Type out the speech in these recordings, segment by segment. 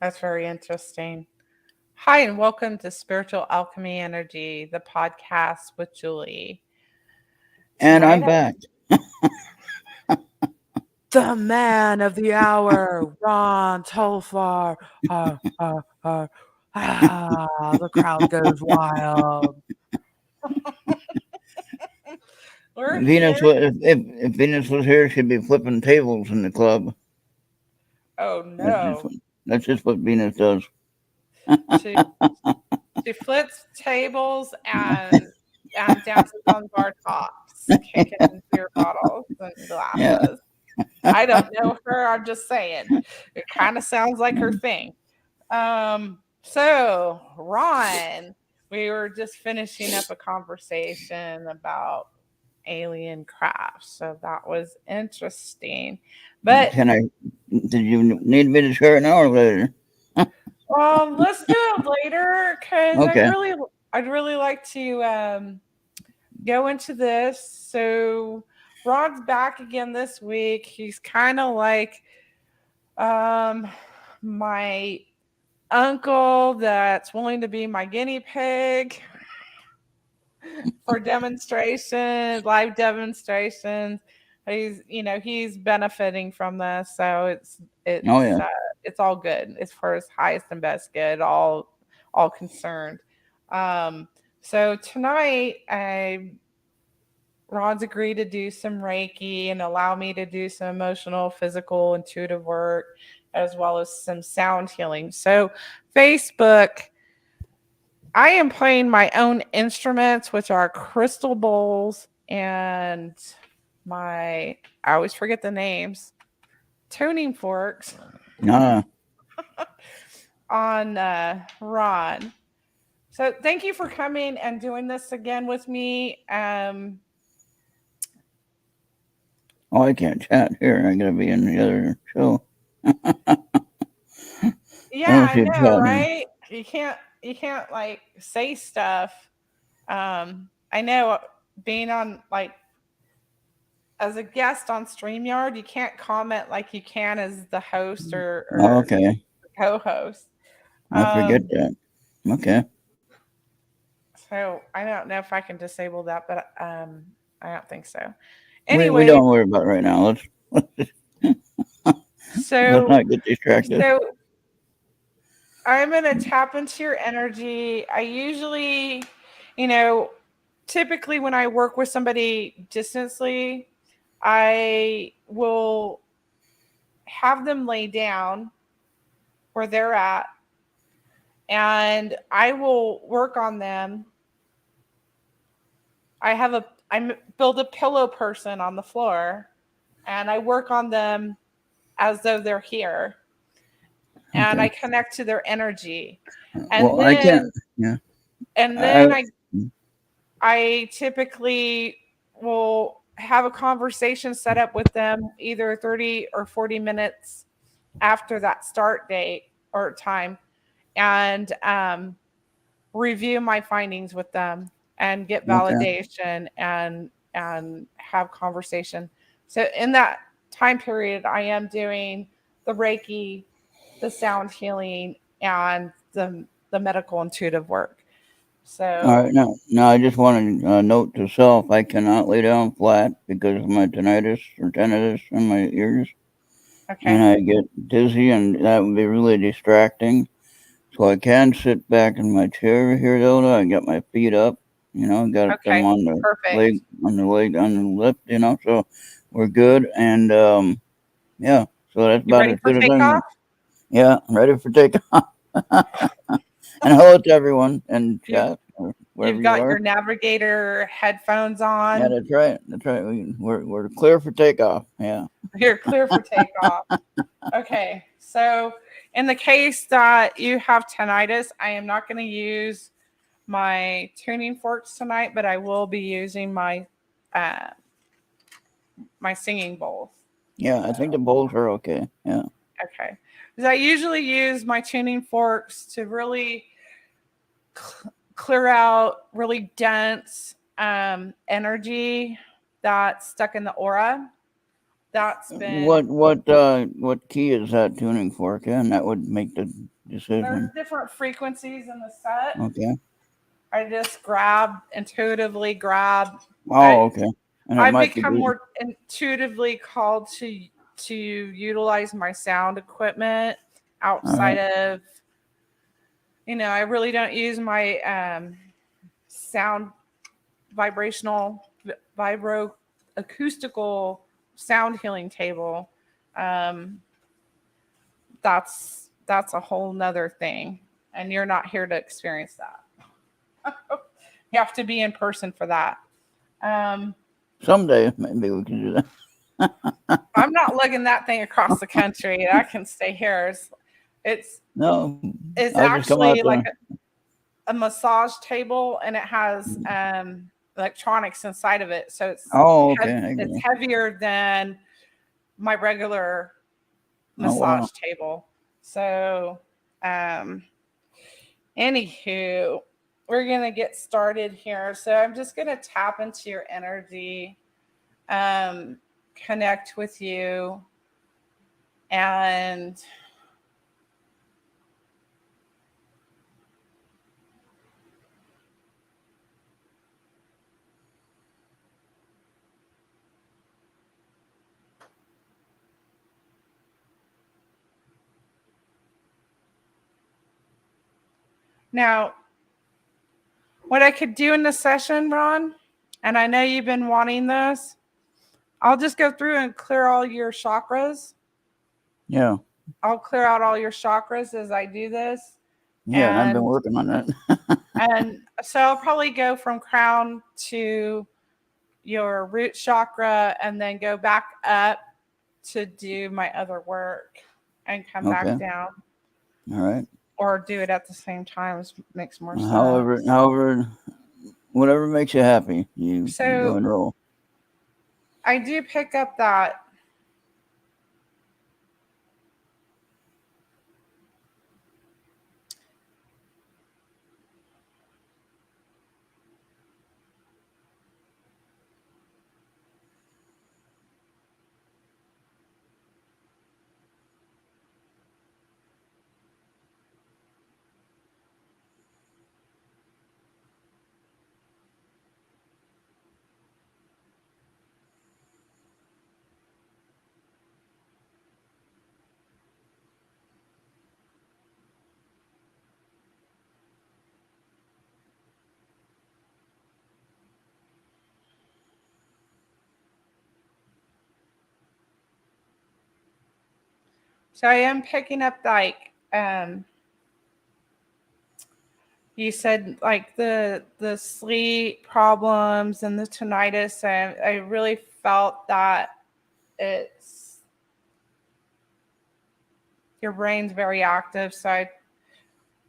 That's very interesting. Hi, and welcome to Spiritual Alchemy Energy, the podcast with Julie. And Tonight, I'm back. the man of the hour, Ron Tolvtvar. The crowd goes wild. We're Venus, here. if Venus was here, she'd be flipping tables in the club. Oh That's just no. that's just what Venus does. She she flips tables and dances on bar tops, kicking beer bottles and Yeah. glasses. I don't know her. I'm just saying. It kind of sounds like her thing. So Ron, we were just finishing up a conversation about alien craft. So that was interesting. But Can I? Did you need me to share it now or later? let's do it later because Okay. I'd really like to go into this. So Ron's back again this week. He's kind of like um my uncle that's willing to be my guinea pig for demonstrations, live demonstrations. He's benefiting from this, so Oh yeah. it's all good. It's for his highest and best good, all concerned. Um, so tonight, Ron's agreed to do some Reiki and allow me to do some emotional, physical, intuitive work, as well as some sound healing. So, Facebook, I am playing my own instruments, which are crystal bowls and I always forget the names, tuning forks No. on Ron. So, thank you for coming and doing this again with me. Oh, I can't chat here. I gotta be in the other show. I Yeah, don't I see a know, chat here. right? You can't like say stuff. I know being on like as a guest on StreamYard, you can't comment like you can as the host Oh, or okay. co-host. I forget Um, that. Okay. so I don't know if I can disable that, but I don't think so. We Anyway, don't worry about it right now. Let's so not get distracted. so I'm gonna tap into your energy. I usually, you know, typically when I work with somebody distantly, I will have them lay down where they're at and I will work on them. I build a pillow person on the floor and I work on them as though they're here and Okay. I connect to their energy. And Well, I can't. then Yeah. and I. then I typically will have a conversation set up with them either 30 or 40 minutes after that start date or time and review my findings with them and get Okay. validation and have conversation. So in that time period, I am doing the Reiki, the sound healing, and the medical intuitive work. All So right. Now I just want to note to self: I cannot lay down flat because of my tinnitus in my ears, and okay, I get dizzy, and that would be really distracting. So I can sit back in my chair here, though. I got my feet up, got them okay, perfect. on the lift, so we're good. And yeah, so that's You about ready as for good as I'm takeoff? going. Yeah, I'm ready for takeoff. And hello to everyone in You've chat or wherever you've you got are. your navigator headphones Yeah, on. that's right. That's right. We're clear for takeoff. Yeah. You're clear for takeoff. Okay. So in the case that you have tinnitus, I am not going to use my tuning forks tonight, but I will be using uh, my singing bowls. Yeah, I So think the bowls are okay. Yeah. okay, because I usually use my tuning forks to really clear out really dense energy that's stuck in the aura that's been. What key is that tuning for, Ken? That would make the There's decision. different frequencies in the set. Okay. I just intuitively grab. Oh, okay. And it I've might become be more intuitively called to utilize my sound equipment outside of, I really don't use my sound vibroacoustical sound healing table. That's a whole nother thing, and you're not here to experience that. You have to be in person for that. someday maybe we can do that. I'm not lugging that thing across the country. I can stay here. It's actually like a massage table, and it has electronics inside of it, so it's it's heavier than my regular massage table. So anywho, we're gonna get started here. So I'm just gonna tap into your energy, connect with you, and now, what I could do in this session, Ron, and I know you've been wanting this, I'll just go through and clear all your chakras. Yeah. I'll clear out all your chakras as I do this. Yeah, and I've been working on that. And so I'll probably go from crown to your root chakra and then go back up to do my other work and come back down. All right. Or do it at the same time makes more sense. However, whatever makes you happy, you go and roll. I do pick up that so I am picking up like you said, like the sleep problems and the tinnitus, and I really felt that your brain's very active. So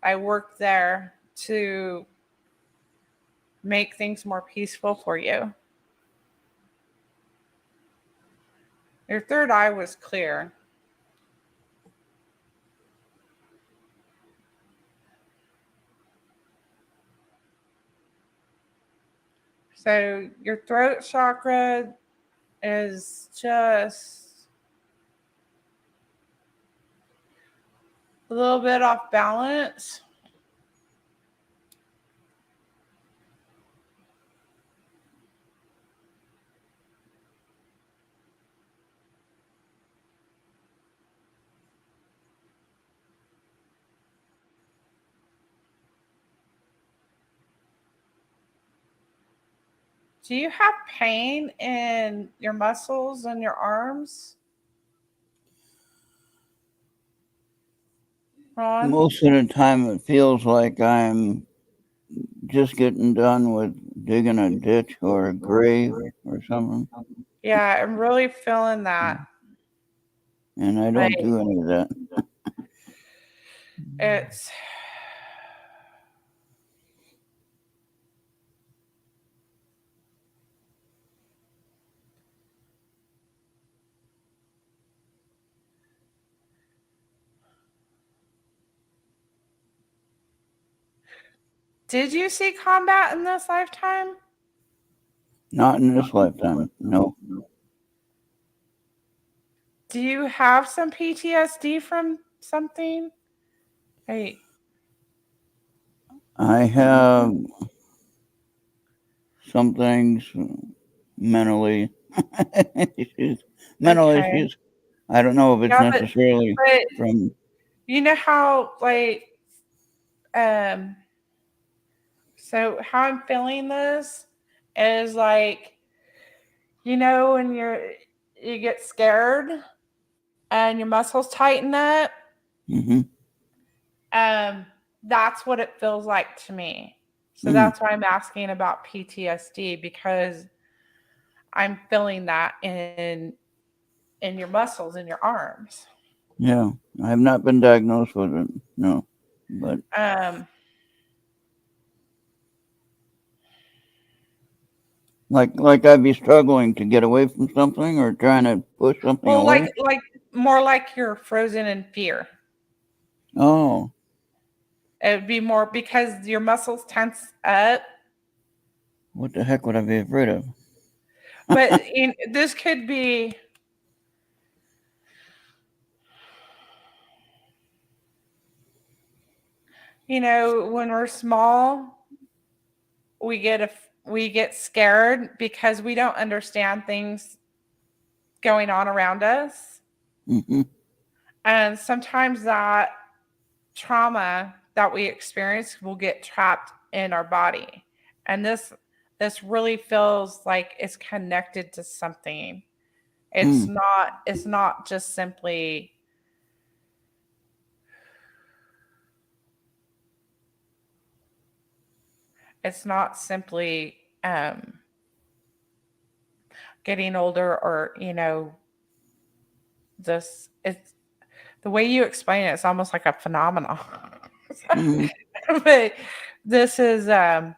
I worked there to make things more peaceful for you. Your third eye was clear. So your throat chakra is just a little bit off balance. Do you have pain in your muscles and your arms, Ron? Most of the time it feels like I'm just getting done with digging a ditch or a grave or something. Yeah, I'm really feeling that. And I don't do any of that. It's Did you see combat in this lifetime? Not in this lifetime, no. Do you have some PTSD from something? Hey, I have some things mentally issues. Mental okay. issues. I don't know if it's Yeah, necessarily but from. you know how like um so how I'm feeling this is like when you get scared and your muscles tighten up. Mm-hmm. Um, that's what it feels like to me. So Mm, that's why I'm asking about PTSD because I'm feeling that in your muscles in your arms. yeah, I have not been diagnosed with it. No, but Um, like I'd be struggling to get away from something or trying to push something well, away. like more like you're frozen in fear. Oh, It would be more because your muscles tense up. what the heck would I be afraid of? But this could be, when we're small, we get scared because we don't understand things going on around us. Mm-hmm. And sometimes that trauma that we experience will get trapped in our body. And this really feels like it's connected to something. Mm, It's not just simply it's not simply getting older or this it's the way you explain it, it's almost like a phenomenon. mm. But this is um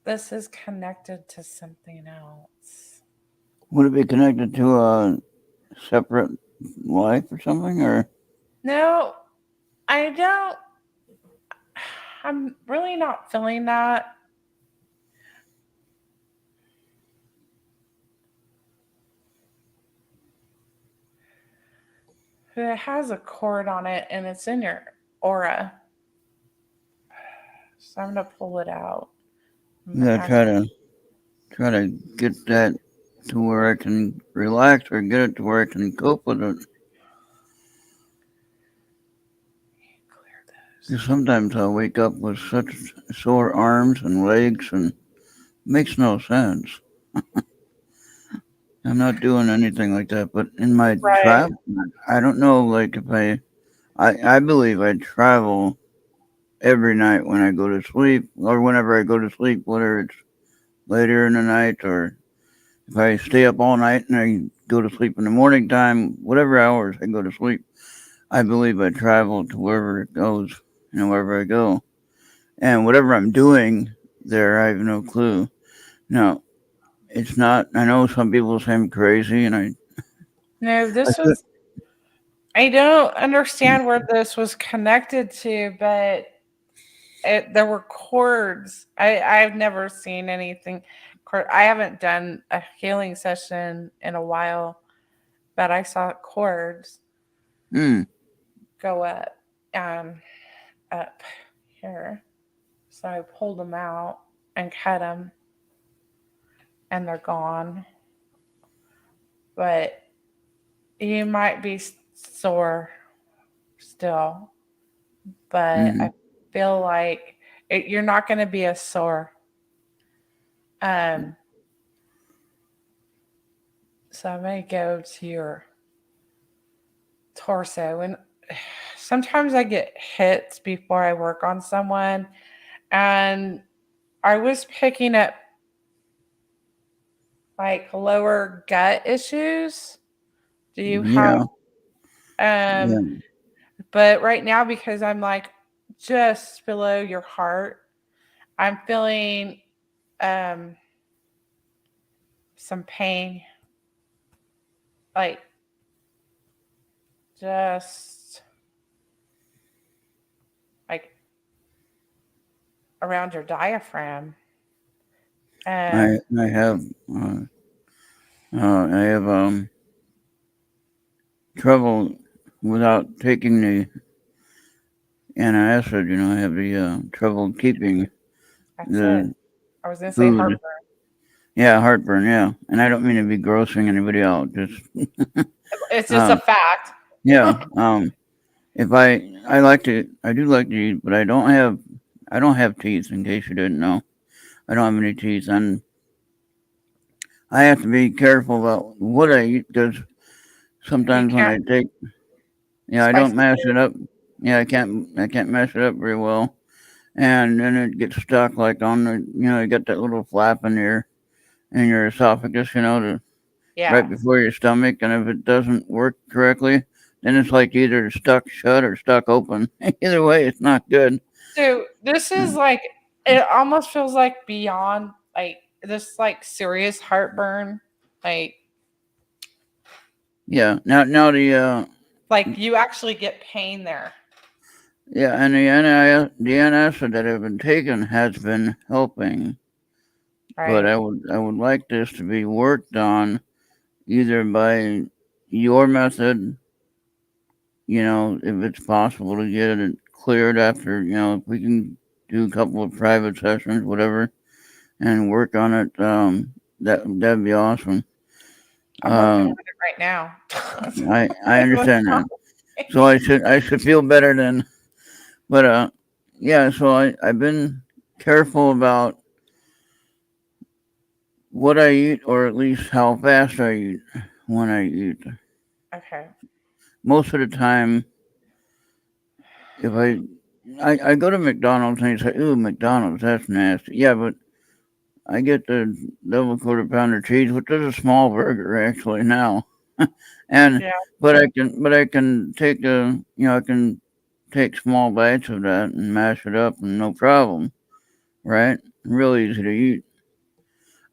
this is connected to something else. Would it be connected to a separate life or something? Or No, I don't. I'm really not feeling that. It has a cord on it and it's in your aura. So I'm gonna pull it out. you gotta try to get that to where I can relax or get it to where I can cope with it. Clear those. Because sometimes I'll wake up with such sore arms and legs and it makes no sense. I'm not doing anything like that, but in my Right. travel, I don't know, like if I believe I travel every night when I go to sleep or whenever I go to sleep, whether it's later in the night or if I stay up all night and I go to sleep in the morning time, whatever hours I go to sleep, I believe I travel to wherever it goes, wherever I go. And whatever I'm doing there, I have no clue. Now, it's not, I know some people say I'm crazy, and No, I this said, was. I don't understand where this was connected to, but there were chords. I've never seen anything. I haven't done a healing session in a while, but I saw chords hmm, go um, up here. So I pulled them out and cut them, and they're gone. But you might be sore still, but hmm. I feel like you're not going to be as sore. Um, so I'm going to go to your torso, and sometimes I get hits before I work on someone, and I was picking up like lower gut issues. Do you have Yeah, um yeah. but right now because I'm like just below your heart, I'm feeling um some pain, like just like around your diaphragm. I Um I have uh, I have trouble without taking the antacid. I have the trouble keeping That's it. the I was gonna say food. heartburn. Yeah, heartburn. Yeah, and I don't mean to be grossing anybody out. Just It's just a um, fact. yeah. If I do like to eat, but I don't have teeth. In case you didn't know, I don't have any teeth, and I have to be careful about what I eat because You sometimes when can't I take, I don't spicy mash food. it up. Yeah, I can't mash it up very well, and then it gets stuck like on the, you got that little flap in your esophagus, right Yeah. before your stomach, and if it doesn't work correctly, then it's like either stuck shut or stuck open. Either way, it's not good. So this is like it almost feels like beyond like this like serious heartburn. Like Yeah. Now like you actually get pain there, yeah, and the antacid that I've been taking has been helping, but right? I would like this to be worked on either by your method, if it's possible to get it cleared after, if we can do a couple of private sessions, whatever, and work on it. That'd be awesome. I'm working Uh, on it right now. I understand that. So I should feel better then. But yeah. So I've been careful about what I eat, or at least how fast I eat when I eat. Okay. Most of the time, if I go to McDonald's and you say, "Ooh, McDonald's, that's nasty." Yeah, but I get the double quarter pounder cheese, which is a small burger actually now, and Yeah. but I can take I can take small bites of that and mash it up and no problem, right? Real easy to eat.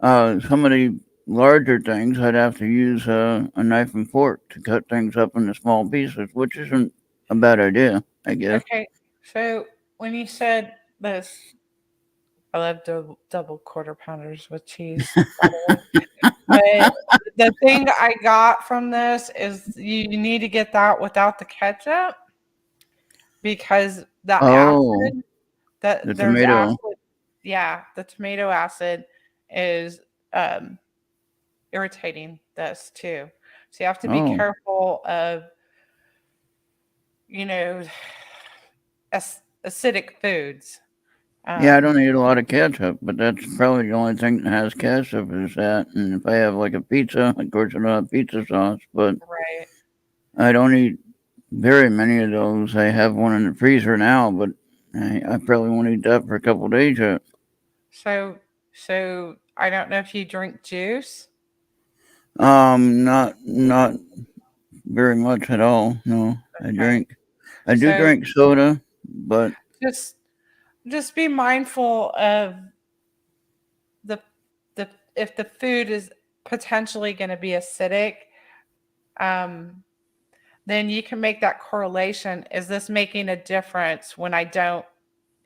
Some of the larger things I'd have to use a knife and fork to cut things up into small pieces, which isn't a bad idea, I guess. Okay. So when you said this, I love double quarter pounders with cheese, by the way. But the thing I got from this is you need to get that without the ketchup because the Oh, acid the that there's tomato. acid, yeah, the tomato acid is um, irritating this too. So you have to be Oh, careful of, you know, acidic foods. yeah, I Um, don't eat a lot of ketchup, but that's probably the only thing that has ketchup is that. And if I have like a pizza, of course I don't have pizza sauce, but right. I don't eat very many of those. I have one in the freezer now, but I probably won't eat that for a couple of days yet. So I don't know if you drink juice. Not very much at all. No, Okay. I do So drink soda, but just just be mindful of the the if the food is potentially going to be acidic, um, then you can make that correlation. Is this making a difference when I don't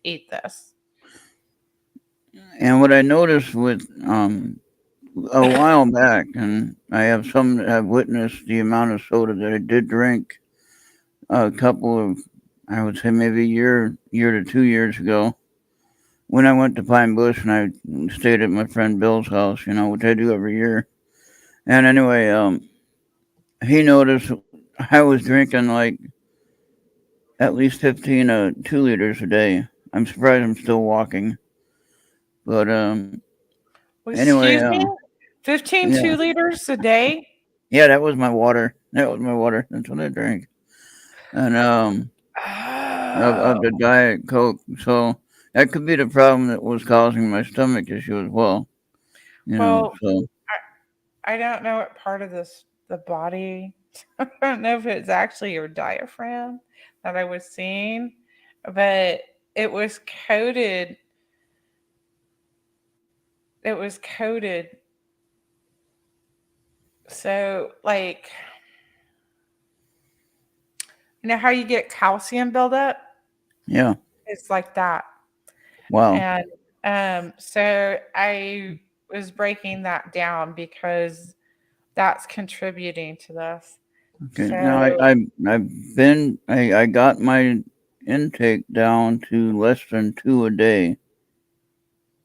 eat this? and what I noticed with a while back, and I have some that have witnessed the amount of soda that I did drink a couple of, I would say maybe year to 2 years ago, when I went to Pine Bush and I stayed at my friend Bill's house, which I do every year. And anyway, he noticed I was drinking like at least 15 2 liters a day. I'm surprised I'm still walking, but Well, anyway, excuse me, 15 yeah, 2 liters a day. yeah, that was my water. That was my water. That's what I drank, and of Oh, the diet coke. So that could be the problem that was causing my stomach issue as well. well, So I don't know what part of this the body. I don't know if it's actually your diaphragm that I was seeing, but it was coated. It was coated. So, like, you know how you get calcium buildup? yeah, It's like that. wow, And so I was breaking that down because that's contributing to this. Okay. So Now I got my intake down to less than 2 a day.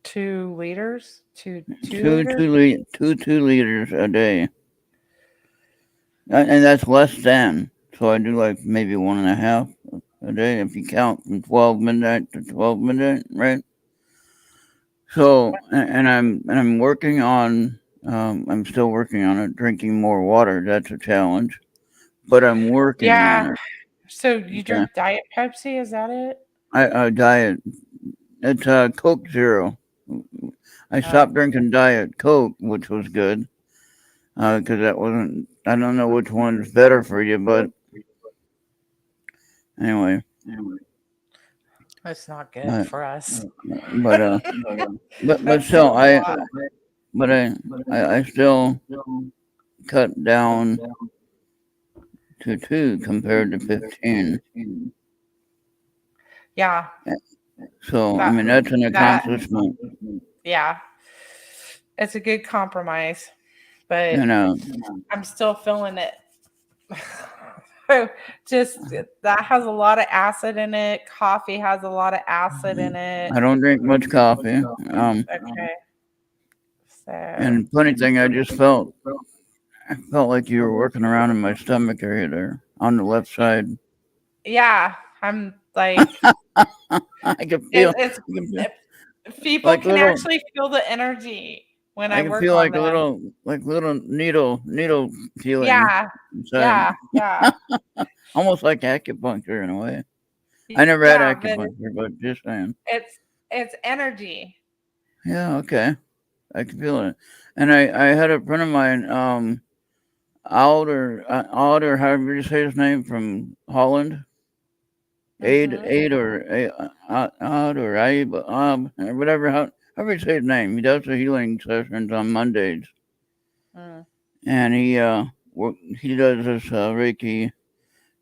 2 liters, two liters. 2 liters a day, and that's less than. So I do like maybe 1.5 a day if you count from 12 midnight to 12 midnight, right? So and I'm working on. I'm still working on it. Drinking more water. That's a challenge, but I'm working on Yeah. it. So you Okay. drink Diet Pepsi? Is that it? I diet. It's Coke Zero. I stopped drinking Diet Coke, which was good, because that wasn't. I don't know which one's better for you, but anyway. It's not good for us. But but That's still, a lot. I still cut down to 2 compared to 15. Yeah. So I That mean that's an that accomplishment. yeah. It's a good compromise, but And I'm still feeling it. Just that has a lot of acid in it. Coffee has a lot of acid in it. I don't drink much coffee. Okay. So And funny thing, I felt like you were working around in my stomach area there on the left side. yeah, I'm like I can feel. it's I can feel people like can little. actually feel the energy when I I can work feel on like a them. little needle feeling Yeah, inside. yeah. Almost like acupuncture in a way. I never had Yeah, but acupuncture, but just saying. it's energy. Yeah, okay. I can feel it. And I had a friend of mine, Alder, however you say his name, from Holland. Mhm. Aid or Abe, or whatever, however you say his name. He does the healing sessions on Mondays. Mm. And he does this Reiki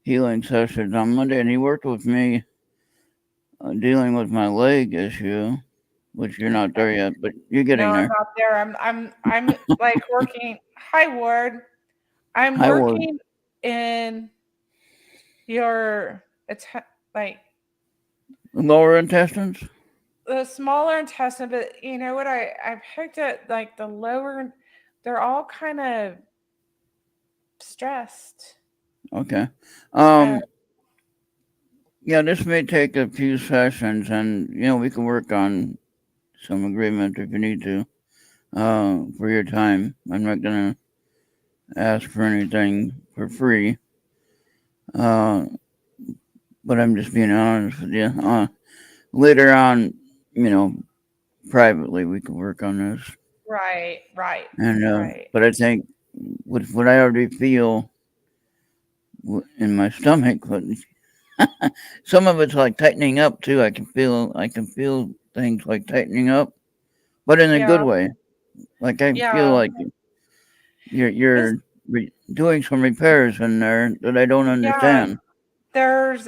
healing sessions on Monday, and he worked with me dealing with my leg issue, which you're not Okay. there yet, but you're No, getting I'm there. not there. I'm like working. Hi, Ward. I'm I was working in your it's like lower intestines. the smaller intestine, but you know what I picked at like the lower. They're all kind of stressed. Okay. So Yeah, this may take a few sessions, and we can work on some agreement if you need to. For your time, I'm not gonna ask for anything for free. Uh, but I'm just being honest with you. Later on, you know, privately, we can work on this. And right. but I think with what I already feel in my stomach, but some of it's like tightening up too. I can feel things like tightening up, but in a good Yeah, way. Like I feel yeah. like you're This doing some repairs in there that I don't yeah. understand. There's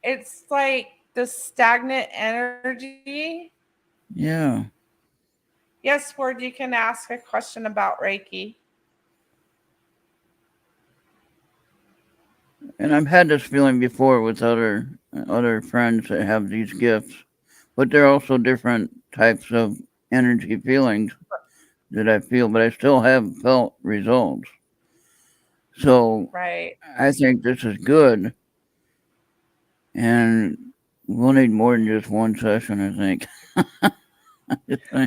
it's like the stagnant energy. Yeah, Yes, Ward, you can ask a question about Reiki. and I've had this feeling before with other friends that have these gifts, but they're also different types of energy feelings that I feel, but I still have felt results. So Right. I think this is good, and we'll need more than just one session. I think.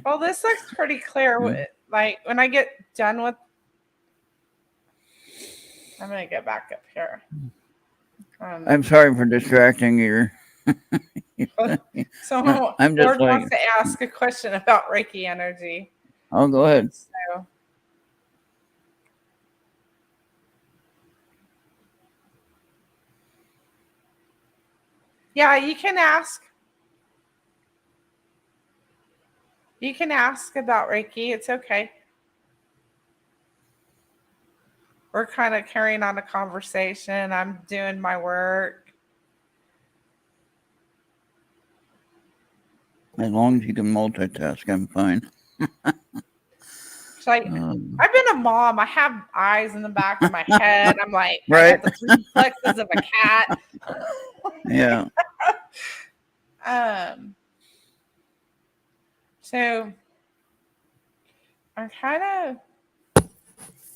Well, this looks pretty clear. Like when I get done with, I'm gonna get back up here. I'm sorry for distracting you. So I'm just Ward like, wants to ask a question about Reiki energy. I'll go ahead. So yeah, you can ask. You can ask about Reiki. It's okay. We're kind of carrying on a conversation. I'm doing my work. As long as you can multitask, I'm fine. It's like, I've been a mom. I have eyes in the back of my head. I'm like, I Right. got the reflexes of a cat. Yeah. So I'm kind of,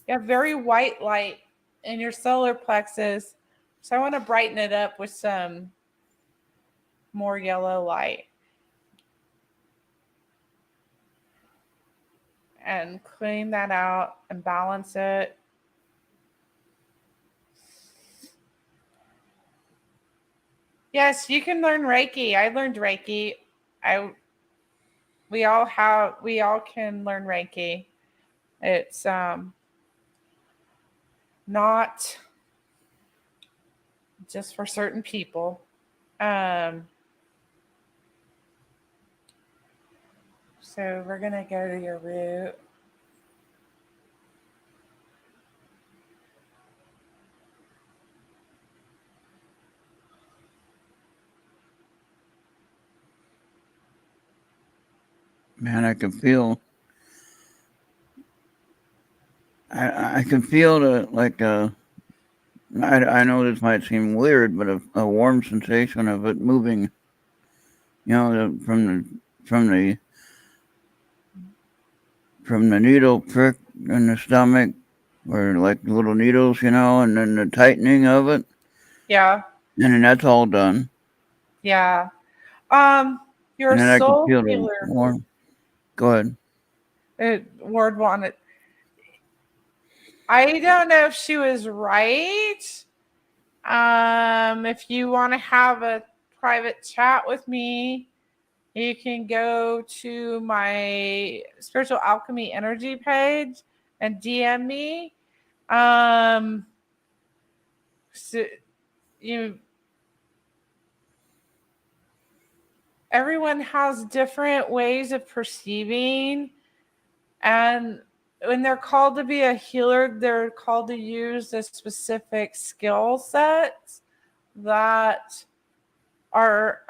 you have very white light in your solar plexus. So I want to brighten it up with some more yellow light. And clean that out and balance it. Yes, you can learn Reiki. I learned Reiki. We all can learn Reiki. It's not just for certain people. So we're going to go to your root. Man, I can feel. I can feel I know this might seem weird, but a warm sensation of it moving. From the needle prick in the stomach, or like little needles, and then the tightening of it. Yeah. And then that's all done. Yeah. You're and then a soul I can feel healer. the warm. Go ahead. Word wanted. I don't know if she was right. If you want to have a private chat with me, you can go to my Spiritual Alchemy Energy page and DM me. So everyone has different ways of perceiving, and when they're called to be a healer, they're called to use a specific skill sets that are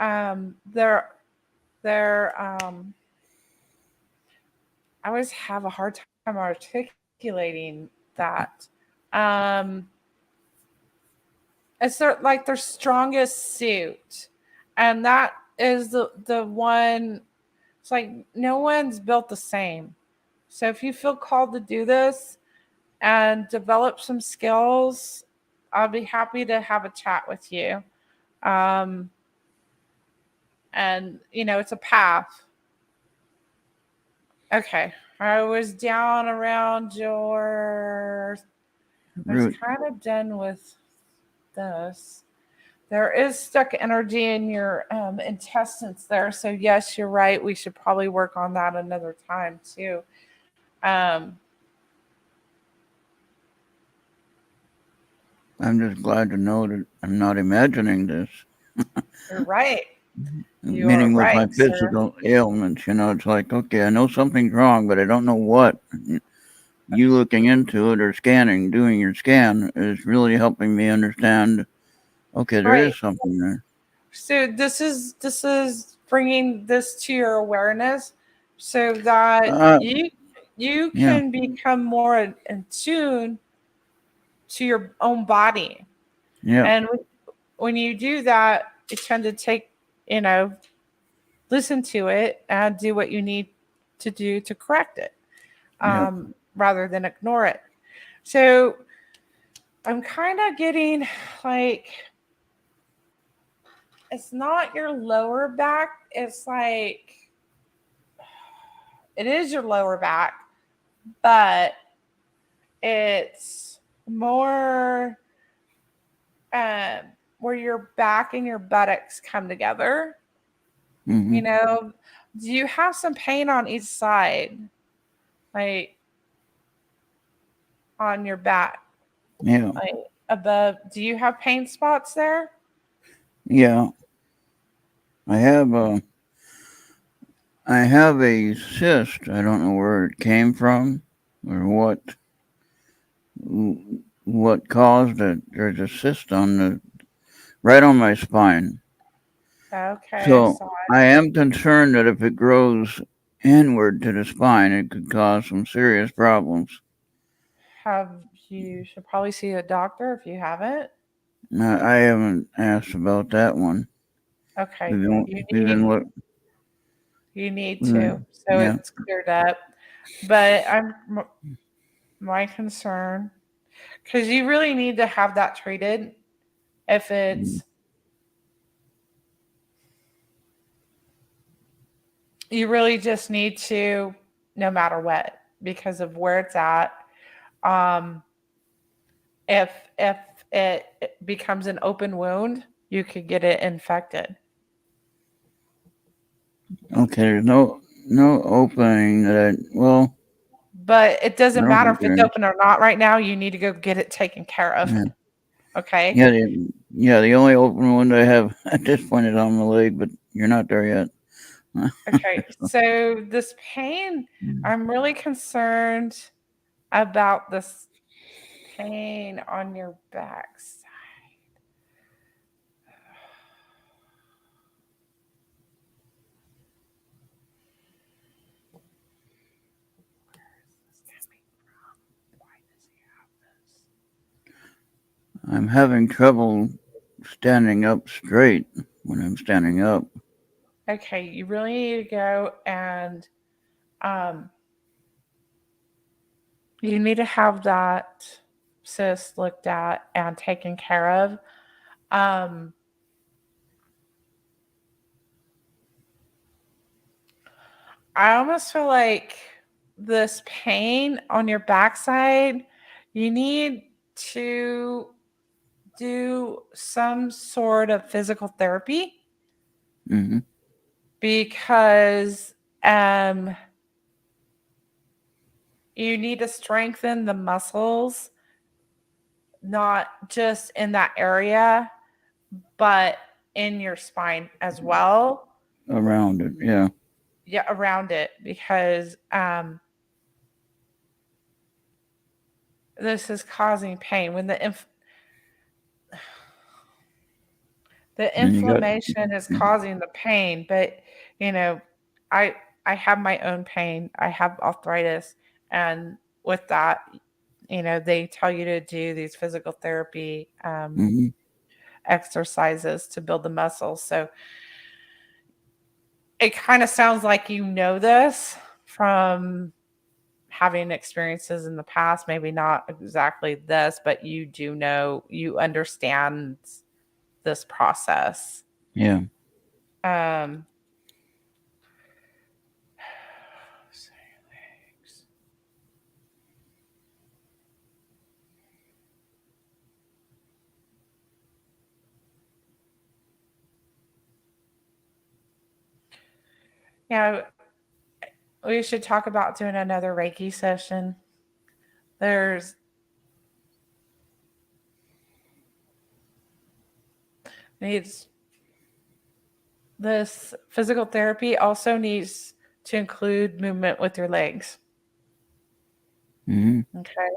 they're I always have a hard time articulating that. It's like their strongest suit, and that is the one. It's like no one's built the same. So if you feel called to do this and develop some skills, I'll be happy to have a chat with you. And it's a path. Okay, I was down around your. I was kind of done with this. There is stuck energy in your intestines there. So yes, you're right. We should probably work on that another time too. I'm just glad to know that I'm not imagining this. You're right. Meaning with my physical ailments, it's like, okay, I know something's wrong, but I don't know what. You looking into it or doing your scan is really helping me understand, okay, there is something there. So this is bringing this to your awareness so that you can become more in tune to your own body. Yeah. And when you do that, you tend to take, listen to it and do what you need to do to correct it, rather than ignore it. So I'm kind of getting like, it's not your lower back. It's like, it is your lower back, but it's more where your back and your buttocks come together. Mm-hmm. Do you have some pain on each side? Like on your back? Yeah. Like above, do you have pain spots there? Yeah. I have a cyst. I don't know where it came from or what caused it. There's a cyst right on my spine. Okay. So I am concerned that if it grows inward to the spine, it could cause some serious problems. You should probably see a doctor if you haven't. I haven't asked about that one. Okay, We've been look. you need to, so Yeah. it's cleared up. But my concern, because you really need to have that treated. If it's, you really just need to, no matter what, because of where it's at. Um, if it becomes an open wound, you could get it infected. Okay, there's no opening that But it I doesn't don't matter think if there it's is. open or not right now. You need to go get it taken care of. Yeah. Okay. Yeah, the only open one I have at this point is on the leg, but you're not there yet. Okay. So this pain, I'm really concerned about this pain on your back side. I'm having trouble standing up straight when I'm standing up. Okay, you really need to go and you need to have that cyst looked at and taken care of. Um, I almost feel like this pain on your backside, you need to do some sort of physical therapy Hmm. because you need to strengthen the muscles, not just in that area, but in your spine as well. Around it, yeah. Yeah, around it, because this is causing pain. When the And you got inflammation is causing the pain, but you know, I I have my own pain. I have arthritis, and with that, they tell you to do these physical therapy hmm exercises to build the muscles. So it kind of sounds like this from having experiences in the past, maybe not exactly this, but you understand this process. yeah. Um, yeah, we should talk about doing another Reiki session. There's needs this physical therapy also needs to include movement with your legs. hmm Okay.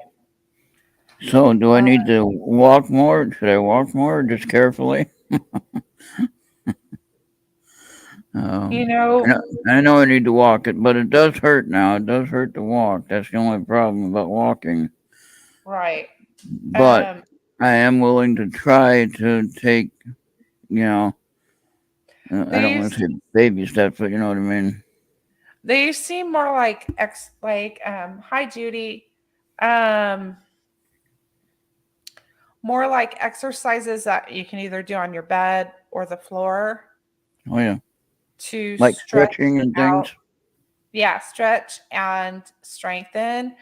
So, do I need to walk more? Should I walk more, or just carefully? You Um, know, I know I need to walk it, but it does hurt now. It does hurt to walk. That's the only problem about walking. right. But I am willing to try to take, you know, I don't want These to say baby steps, but you know what I mean. they seem more like hi Judy. Um More like exercises that you can either do on your bed or the floor Oh yeah, to like stretch stretching and out. things. Yeah, stretch and strengthen.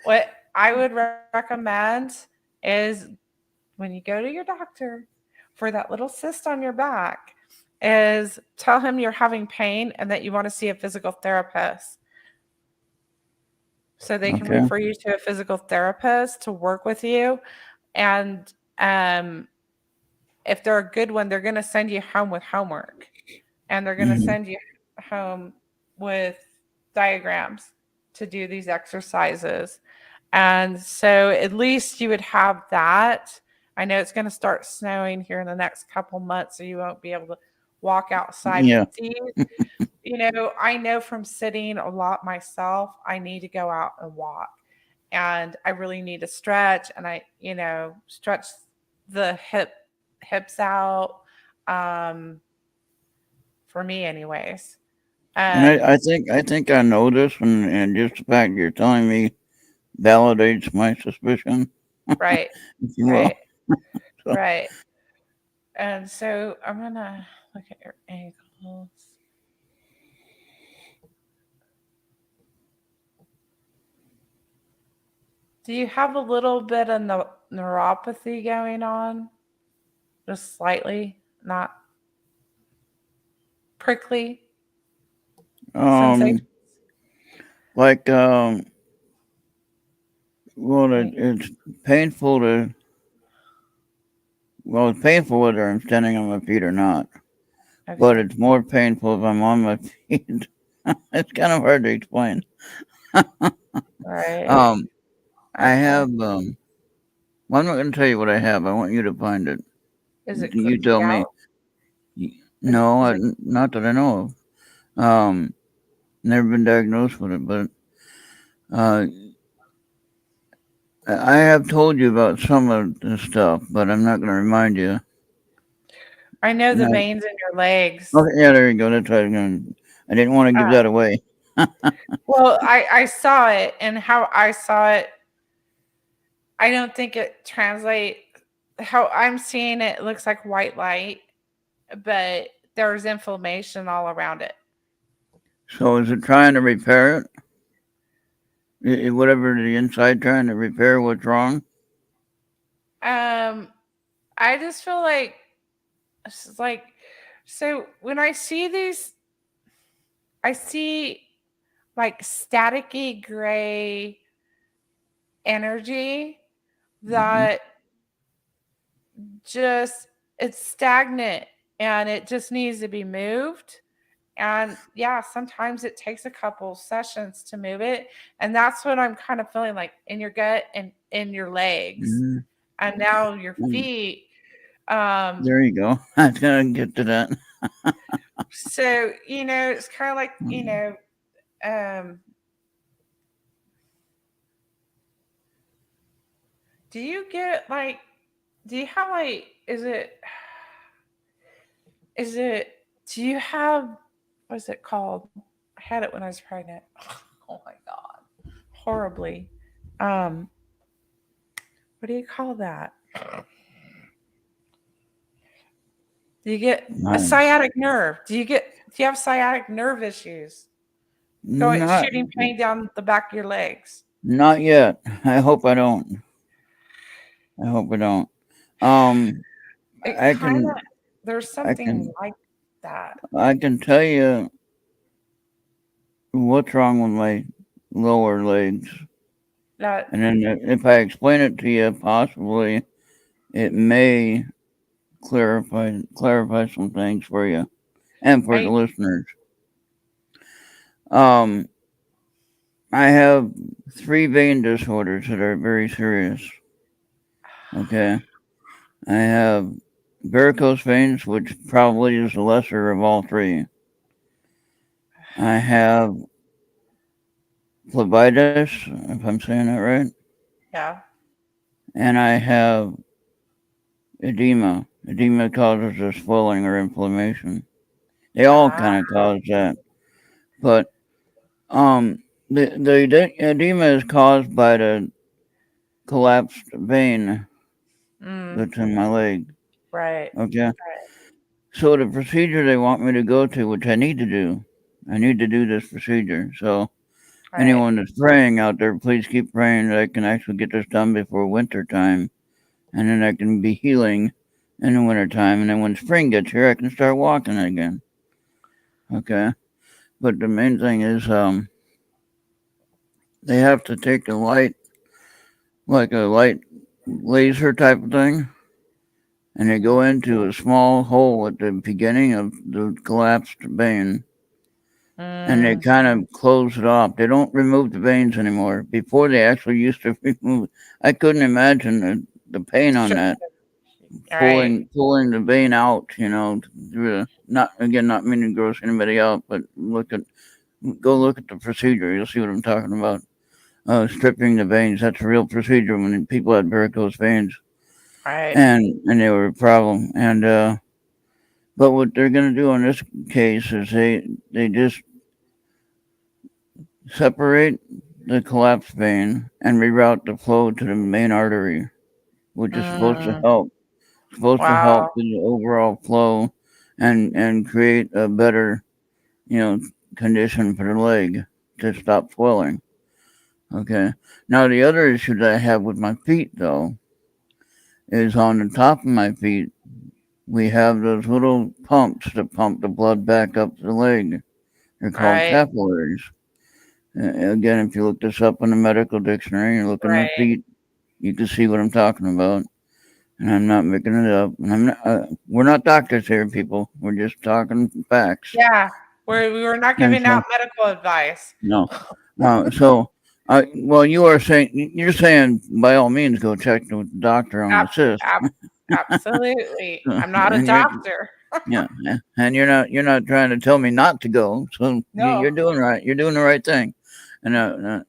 What I would recommend is when you go to your doctor for that little cyst on your back, is tell him you're having pain and that you want to see a physical therapist so they can Okay. refer you to a physical therapist to work with you. And um, if they're a good one, they're going to send you home with homework, and they're going to hmm send you home with diagrams to do these exercises. And so at least you would have that. I know it's going to start snowing here in the next couple months, so you won't be able to walk outside. Yeah. I know from sitting a lot myself, I need to go out and walk. And I really need to stretch, and stretch the hips out, um, for me anyways. And And I think I know this, and just the fact you're telling me validates my suspicion, right, if you will. right, So, right. And so I'm gonna look at your ankles. Do you have a little bit of neuropathy going on? Just slightly, not prickly sensation? um, like, well, Right. it's painful to, well, it's painful whether I'm standing on my feet or not, but Okay. it's more painful if I'm on my feet. It's kind of hard to explain. Right. Um, I Okay. have, well, I'm not going to tell you what I have. I want you to find it. Is it You cooking tell me. out? No, Is it not that I know of. Never been diagnosed with it, but uh, I have told you about some of the stuff, but I'm not going to remind you. I know And the veins in your legs. okay, yeah, there you go. That's what I was going. I didn't want to give Uh, that away. well, I saw it, and how I saw it, I don't think it translate how I'm seeing it. It looks like white light, but there's inflammation all around it. So is it trying to repair it? Whatever the inside trying to repair what's wrong? Um, I just feel like it's like, so when I see these, I see like staticky gray energy Hmm. that just it's stagnant, and it just needs to be moved. And yeah, sometimes it takes a couple sessions to move it. And that's what I'm kind of feeling like in your gut and in your legs. Hmm. And now your feet. Um, There you go. I was going to get to that. so it's kind of like, um, do you get like, do you have like, is it, do you have, what's it called? I had it when I was pregnant. Oh my God. Horribly. Um, what do you call that? Do you get a Nice. sciatic nerve? Do you have sciatic nerve issues? Going Not, shooting pain down the back of your legs. not yet. I hope I don't. I hope I don't. Um, It I kind of can, there's I something can, like that. I can tell you what's wrong with my lower legs, That and then if I explain it to you, possibly it may clarify some things for you and for the I listeners. Um, I have three vein disorders that are very serious. Okay, I have varicose veins, which probably is the lesser of all three. I have phlebitis, if I'm saying that right, yeah. and I have edema. Edema causes a swelling or inflammation. They all Ah. kind of cause that, but um, the edema is caused by the collapsed vein Mm, that's in my leg. right. Okay, so the procedure they want me to go to, which I need to do this procedure. So Right. anyone that's praying out there, please keep praying that I can actually get this done before winter time, and then I can be healing in the winter time, and then when spring gets here, I can start walking again. Okay, but the main thing is, they have to take a light, like a light laser type of thing, and they go into a small hole at the beginning of the collapsed vein, and they Mm, kind of close it off. They don't remove the veins anymore. Before they actually used to remove. I couldn't imagine the pain on sure. that. Right. pulling the vein out, through not meaning to gross anybody out, but go look at the procedure. You'll see what I'm talking about. Stripping the veins. That's a real procedure when people had varicose veins, Right. and they were a problem. And but what they're gonna do in this case is they just separate the collapsed vein and reroute the flow to the main artery, which is supposed to Mm, help. Supposed to help wow. with the overall flow, and create a better, you know, condition for the leg to stop swelling. Okay. Now the other issue that I have with my feet though is on the top of my feet we have those little pumps that pump the blood back up the leg. They're called Right. capillaries. Again, if you look this up in the medical dictionary, you look in the Right. feet, you can see what I'm talking about. And I'm not making it up. And I'm not. We're not doctors here, people. We're just talking facts. Yeah. We were not And giving so, out medical advice. no. So, well, you're saying by all means go check with the doctor on the Ab- cyst. ab- absolutely. I'm not a And you're doctor. yeah, and you're not trying to tell me not to go. So No. you're doing right. You're doing the right thing, and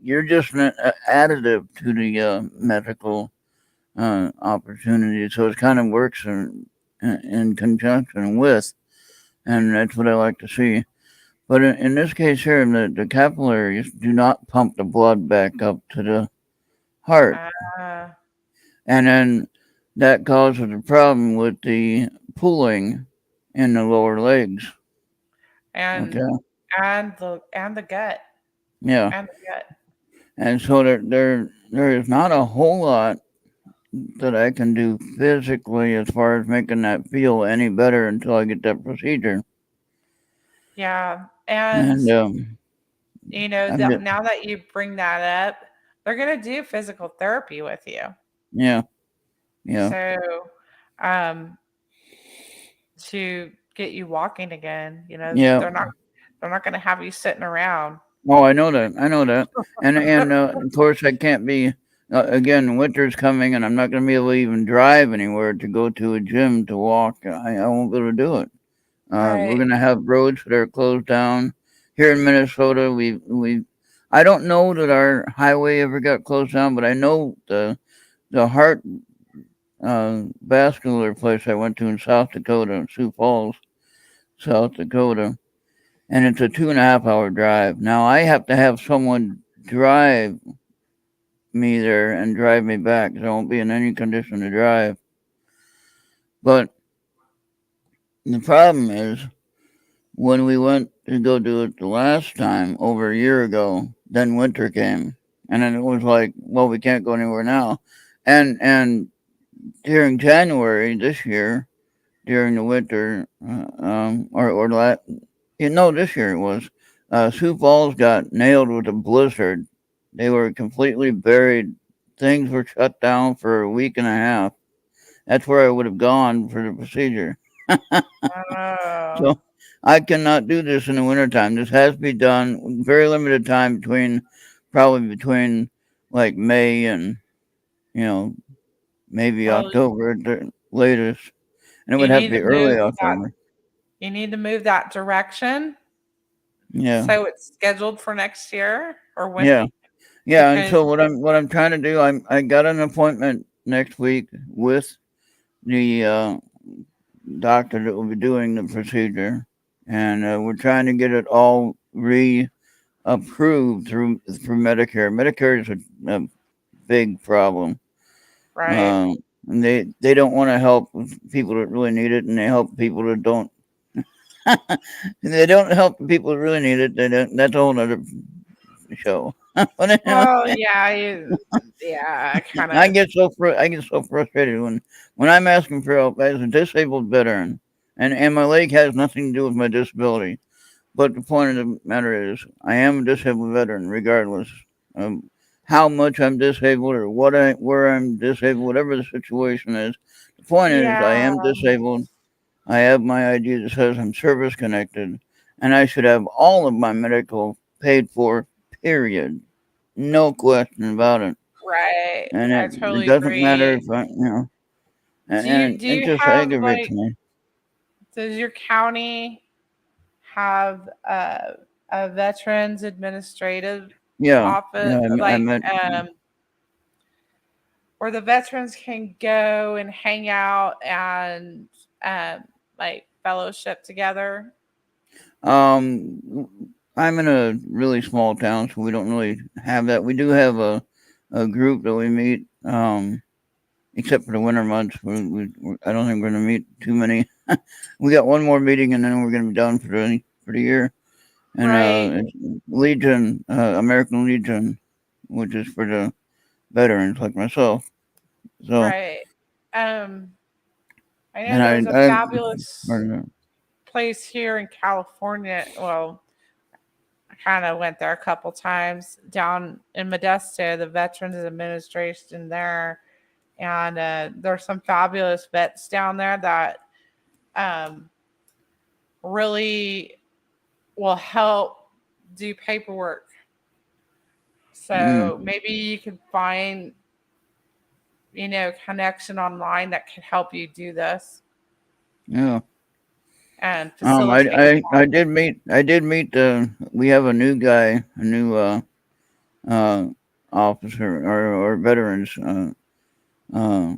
you're just an additive to the medical opportunity. So it kind of works in conjunction with, and that's what I like to see. But in this case here, the capillaries do not pump the blood back up to the heart, Uh, and then that causes a problem with the pooling in the lower legs. and Okay, and the gut. yeah, And the gut. and so there is not a whole lot that I can do physically as far as making that feel any better until I get that procedure. Yeah. And And I'm that just, now that you bring that up, they're gonna do physical therapy with you. yeah, yeah, So um to get you walking again, yeah. they're not gonna have you sitting around. Oh, I know that. I know that. And of course, I can't be. Again, winter's coming, and I'm not going to be able to even drive anywhere to go to a gym to walk. I won't be able to do it. We're Right. going to have roads that are closed down here in Minnesota. We I don't know that our highway ever got closed down, but I know the heart vascular place I went to in South Dakota, Sioux Falls, South Dakota, and it's a 2.5 hour drive. Now I have to have someone drive me there and drive me back because I won't be in any condition to drive. But the problem is when we went to go do it the last time over a year ago, then winter came. And then it was like, well, we can't go anywhere now. And during January this year, during the winter, this year it was, Sioux Falls got nailed with a blizzard. They were completely buried. Things were shut down for a week and a half. That's where I would have gone for the procedure. Oh, So I cannot do this in the wintertime. This has to be done very limited time probably between like May and, you know, maybe well, October at the latest. And it you would have to need to be move early that. October. You need to move that direction Yeah. so it's scheduled for next year or when Yeah. Yeah. And because so what I'm trying to do, I got an appointment next week with the doctor that will be doing the procedure, and we're trying to get it all approved through Medicare. Medicare is a big problem. right. Um, and they don't want to help people that really need it, and they help people that don't. They don't help the people that really need it. They don't. That's a whole other show. But anyway, Well, yeah, yeah, kind I of get so frustrated when I'm asking for help as a disabled veteran, and my leg has nothing to do with my disability. But the point of the matter is, I am a disabled veteran, regardless of how much I'm disabled or where I'm disabled, whatever the situation is. The point is, I yeah, am disabled. I have my ID that says I'm service connected, and I should have all of my medical paid for. Period. No question about it. right. And I it totally doesn't matter agree. if I. and do it you just have aggravates like, me. does your county have a veterans administrative Yeah, office, yeah. I like met. where the veterans can go and hang out and like fellowship together? Um, I'm in a really small town, so we don't really have that. We do have a group that we meet. Except for the winter months, I don't think we're gonna meet too many. We got one more meeting, and then we're gonna be done for the year. And Right, it's Legion, American Legion, which is for the veterans like myself. So, right. I know and there's a I fabulous pardon place here in California. Well, I kind of went there a couple times down in Modesto, the Veterans Administration there, and there's some fabulous vets down there that um, really will help do paperwork. mm, So maybe you could find, connection online that could help you do this yeah. and facilitate. I did meet we have a new guy, a new uh officer or veterans uh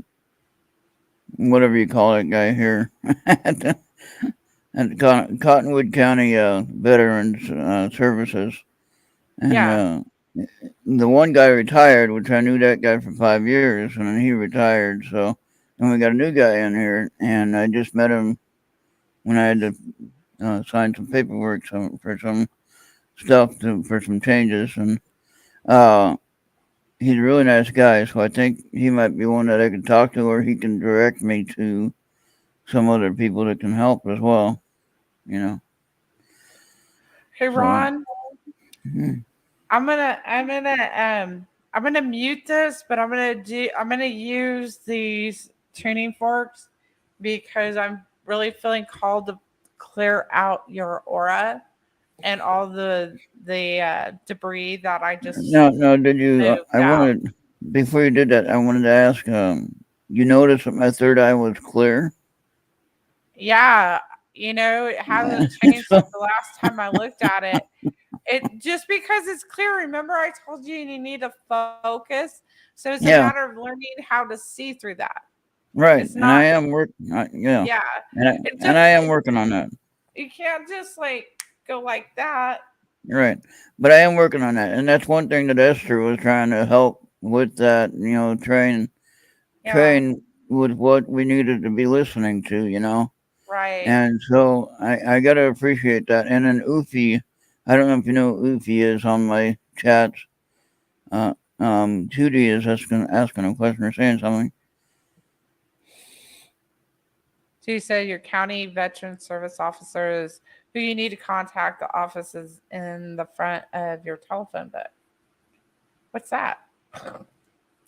whatever you call it guy here at Cottonwood County Veterans Services, and Yeah, the one guy retired, which I knew that guy for 5 years, and then he retired. So then we got a new guy in here, and I just met him when I had to sign some paperwork for some stuff for some changes, and uh, he's a really nice guy. So I think he might be one that I could talk to, or he can direct me to some other people that can help as well. You know, hey so. Ron, Mhm. I'm gonna mute this, but I'm gonna use these tuning forks because I'm really feeling called to clear out your aura and all the debris that I just No, no. Did you? moved I out. wanted before you did that. I wanted to ask. You noticed that my third eye was clear. Yeah, it hasn't changed So since the last time I looked at it. It just because it's clear. Remember, I told you you need to focus. So it's a matter yeah, of learning how to see through that. right. It's And not, I am work. Yeah, yeah. and It and just I am working on that. you can't just like go like that. Right, but I am working on that, and that's one thing that Esther was trying to help with. That Yeah, train with what we needed to be listening to. right. And so I gotta appreciate that. And then Ufi, I don't know if you know who Ufi is on my chats. Judy is asking a question or saying something. So you said your county veteran service officers who you need to contact the offices in the front of your telephone book. What's that?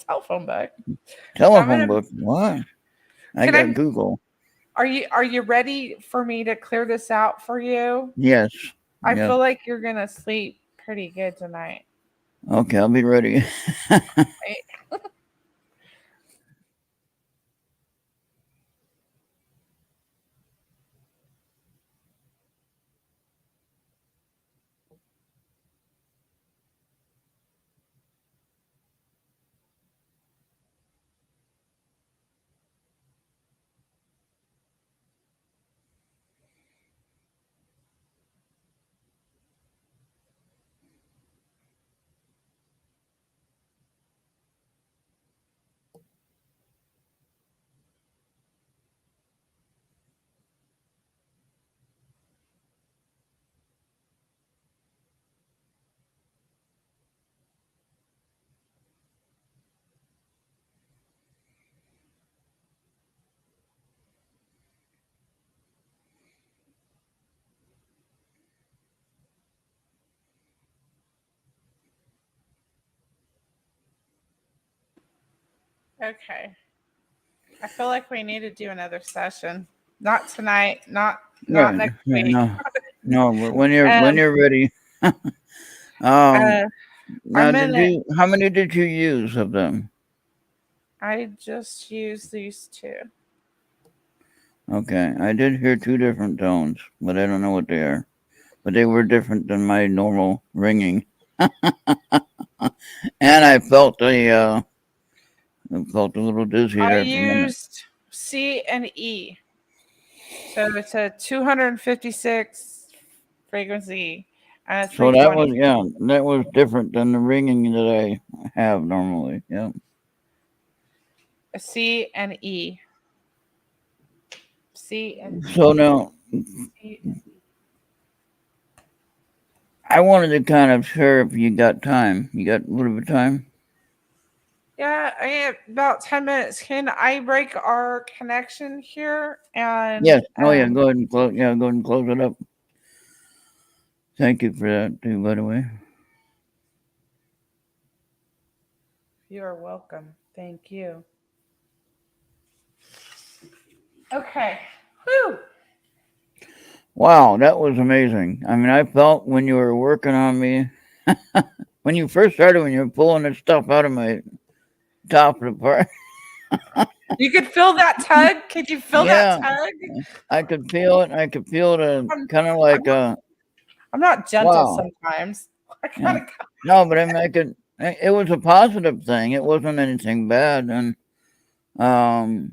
Telephone book. So I'm Telephone gonna. book. What? I Can got I? Google. Are you ready for me to clear this out for you? Yes. I Yes. feel like you're gonna sleep pretty good tonight. Okay, I'll be ready. Right? Okay. I feel like we need to do another session. Not tonight. Not Right. next Yeah, week. no. No. But when Um. you're ready. Um. Uh. Now, I'm gonna. How many did you use of them? I just use these two. Okay, I did hear two different tones, but I don't know what they are. But they were different than my normal ringing. And I felt a little dizzy I there for a minute. used C and E. So it's a 256 frequency and a So that was 320. that was different than the ringing that I have normally. Yeah. A C and E. C and So now C and E. I wanted to kind of share if you got time. You got a little bit of time? Yeah, I have about 10 minutes. Can I break our connection here? And Yes. Oh yeah. Go ahead and close. Yeah, go ahead and close it up. Thank you for that too, by the way. you are welcome. Thank you. Okay. Whew. Wow, that was amazing. I mean, I felt when you were working on me, when you first started, when you were pulling the stuff out of my top of the part. You could feel that tug? Could you feel that Yeah, tug? I could feel it. I could feel the I'm, kind of I'm, like not, I'm not gentle wow. sometimes. I Yeah. gotta go. No, but I mean, I could. It was a positive thing. It wasn't anything bad, and um,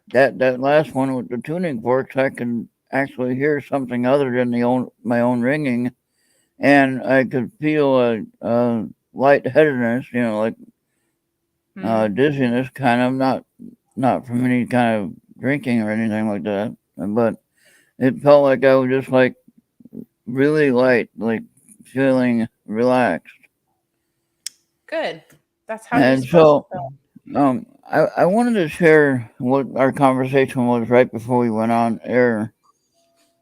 that last one with the tuning forks, I could actually hear something other than my own ringing, and I could feel a lightheadedness, like Hmm. dizziness, kind of not from any kind of drinking or anything like that, but it felt like I was just like really light, like feeling relaxed. Good. That's how you're And supposed to so, feel. I wanted to share what our conversation was right before we went on air,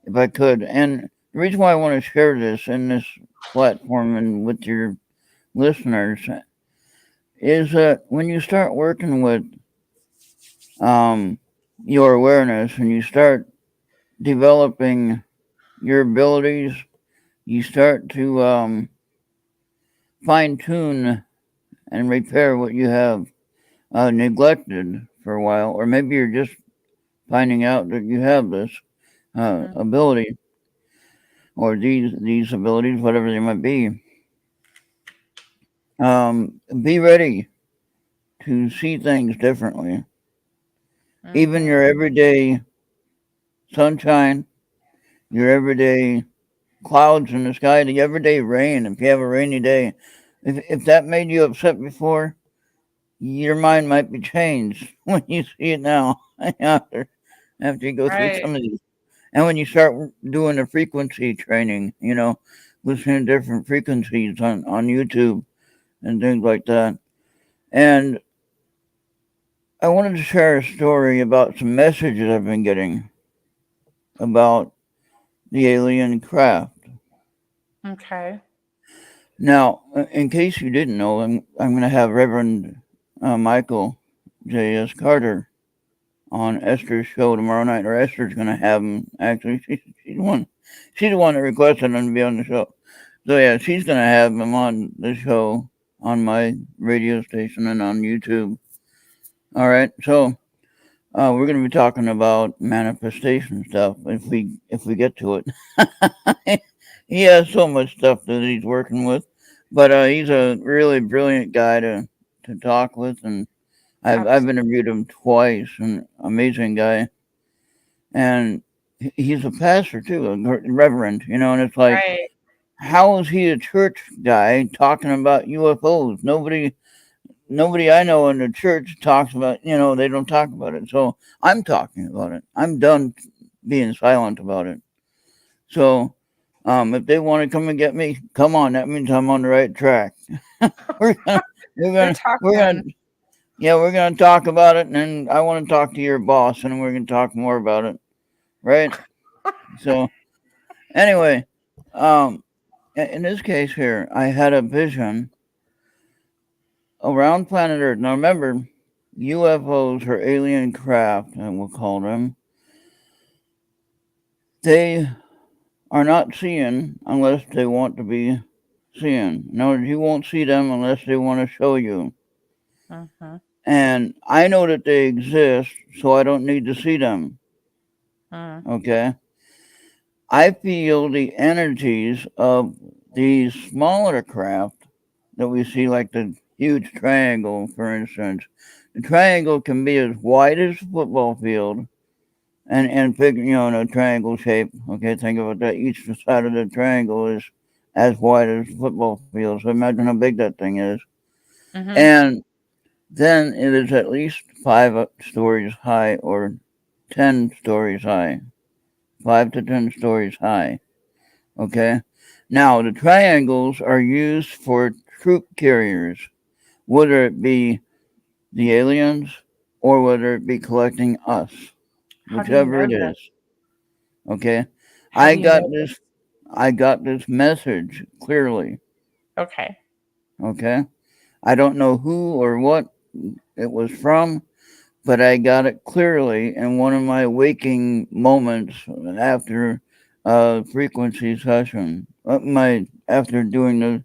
if I could. And the reason why I want to share this in this platform and with your listeners is that when you start working with um, your awareness and you start developing your abilities, you start to fine tune and repair what you have neglected for a while, or maybe you're just finding out that you have this Hmm. ability or these abilities, whatever they might be. Be ready to see things differently. Even Hmm. your everyday sunshine, your everyday clouds in the sky, the everyday rain. If you have a rainy day, if that made you upset before, your mind might be changed when you see it now after you go through Right. some of these. And when you start doing the frequency training, listening to different frequencies on YouTube and things like that. And I wanted to share a story about some messages I've been getting about the alien craft. Okay. Now, in case you didn't know, I'm going to have Reverend Michael J.S. Carter on Esther's show tomorrow night, or Esther's going to have him. Actually, she's the one that requested him to be on the show. So yeah, she's going to have him on the show on my radio station and on YouTube. All right, so we're going to be talking about manifestation stuff if we get to it. He has so much stuff that he's working with, but he's a really brilliant guy to talk with, and I've Absolutely. interviewed him twice. An amazing guy, and he's a pastor too, a reverend. And it's like, Right. how is he a church guy talking about UFOs? Nobody I know in the church talks about, they don't talk about it. So I'm talking about it. I'm done being silent about it. So if they want to come and get me, come on. That means I'm on the right track. we're gonna, we're You're gonna, we're gonna, talking. yeah, we're gonna talk about it, and then I want to talk to your boss, and we're gonna talk more about it, right? So anyway, um, in this case here, I had a vision around planet Earth. Now remember, UFOs or alien craft, and we'll call them, they are not seeing unless they want to be seen. No, you won't see them unless they want to show you. Hmm. And I know that they exist, so I don't need to see them. Mm. Okay. I feel the energies of these smaller craft that we see, like the huge triangle, for instance. The triangle can be as wide as a football field and figure, in a triangle shape. Okay, think about that. Each side of the triangle is as wide as a football field. So imagine how big that thing is. Mm-hmm. And then it is at least five stories high or 10 stories high. 5 to 10 stories high. Okay. Now, the triangles are used for troop carriers, whether it be the aliens or whether it be collecting us, How do you whichever know it this? is. Okay. How I do you got know this this? I got this message clearly. Okay. Okay. I don't know who or what it was from, but I got it clearly in one of my waking moments after frequency session. My after doing the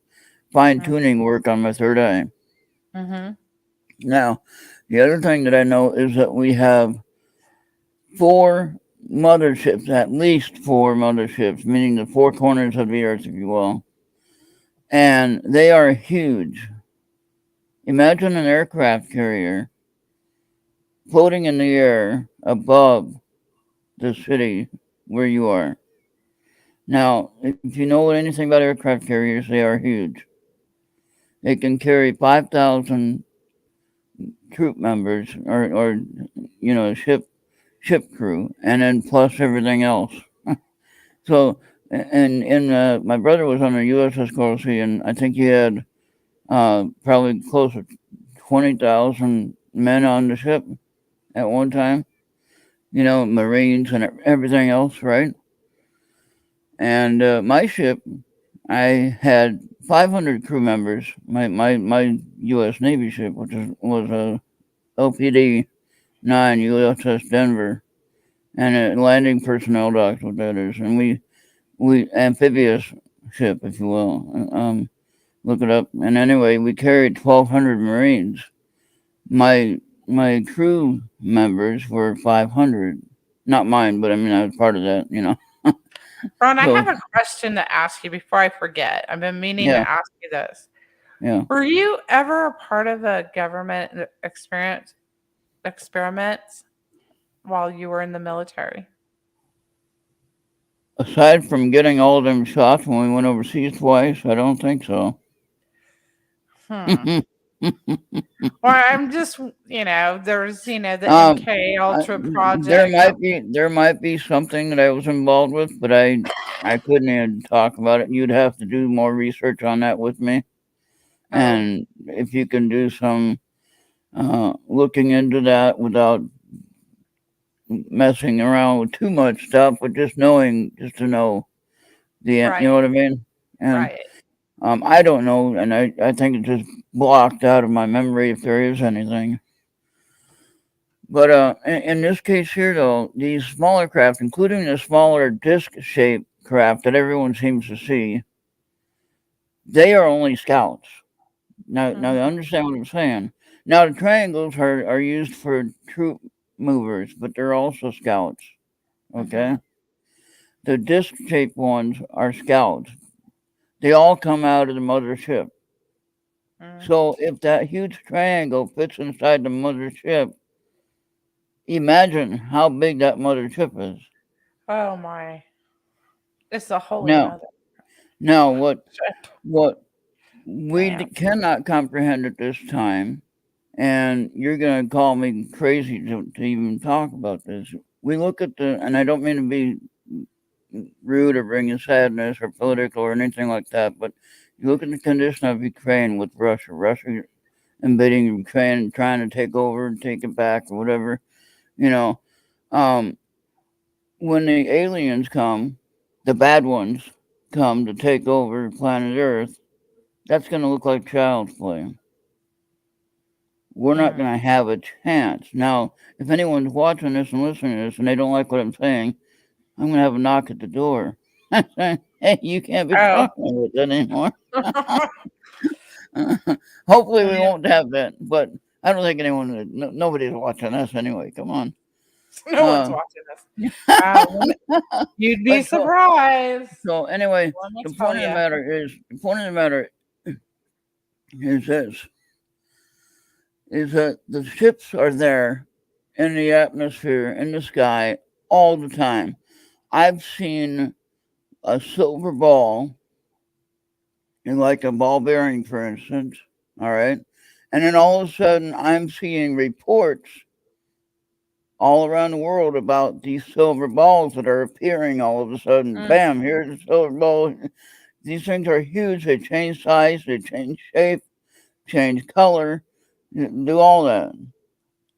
fine tuning work on my third eye. Mm-hmm. Now, the other thing that I know is that we have 4 motherships, at least 4 motherships, meaning the 4 corners of the earth, if you will, and they are huge. Imagine an aircraft carrier floating in the air above the city where you are. Now, if you know anything about aircraft carriers, they are huge. They can carry 5,000 troop members or ship crew, and then plus everything else. So, and my brother was on the USS Corsi, and I think he had probably close to 20,000 men on the ship at one time. Marines and everything else, right? And my ship, I had 500 crew members. My U.S. Navy ship, which was a LPD 9 USS Denver, and a landing personnel dock, what that is, and we amphibious ship, if you will. Look it up. And anyway, we carried 1,200 Marines. My crew members were 500. Not mine, but I mean I was part of that. Ron, I So have a question to ask you before I forget. I've been meaning yeah, to ask you this. yeah. Were you ever a part of a government experiments while you were in the military? Aside from getting all of them shots when we went overseas twice, I don't think so. Hmm. Well, I'm just, there's, the um, MK Ultra there project. might be something that I was involved with, but I couldn't even talk about it. You'd have to do more research on that with me, Oh, and if you can do some looking into that without messing around with too much stuff, but just to know you right, know what I mean? And right. I don't know, and I think it's just blocked out of my memory if there is anything. But in this case here, though, these smaller craft, including the smaller disc-shaped craft that everyone seems to see, they are only scouts. Now you Mm-hmm, understand what I'm saying. Now the triangles are used for troop movers, but they're also scouts. mm-hmm, Okay, the disc-shaped ones are scouts. They all come out of the mothership. mm. So if that huge triangle fits inside the mothership, imagine how big that mothership is. Oh my. It's the Holy Now, Mother. now what we Man. cannot comprehend at this time, and you're gonna call me crazy to even talk about this. We look at and I don't mean to be rude or bring in sadness or political or anything like that, but you look at the condition of Ukraine with Russia. Russia invading Ukraine, trying to take over and take it back or whatever. You know, um, when the aliens come, the bad ones come to take over planet Earth, that's going to look like child's play. We're not Mm. going to have a chance. Now, if anyone's watching this and listening to this and they don't like what I'm saying, I'm going to have a knock at the door. Hey, you can't be Oh. talking with that anymore. Hopefully, we Yeah. won't have that, but I don't think nobody's watching us anyway. Come on. No one's watching this. You'd be surprised. So anyway, Let me the tell point of the you. matter is this: is that the ships are there in the atmosphere, in the sky, all the time. I've seen a silver ball, like a ball bearing, for instance, all right? And then all of a sudden, I'm seeing reports all around the world about these silver balls that are appearing all of a sudden. Bam, here's a silver ball. These things are huge. They change size, they change shape, change color, do all that.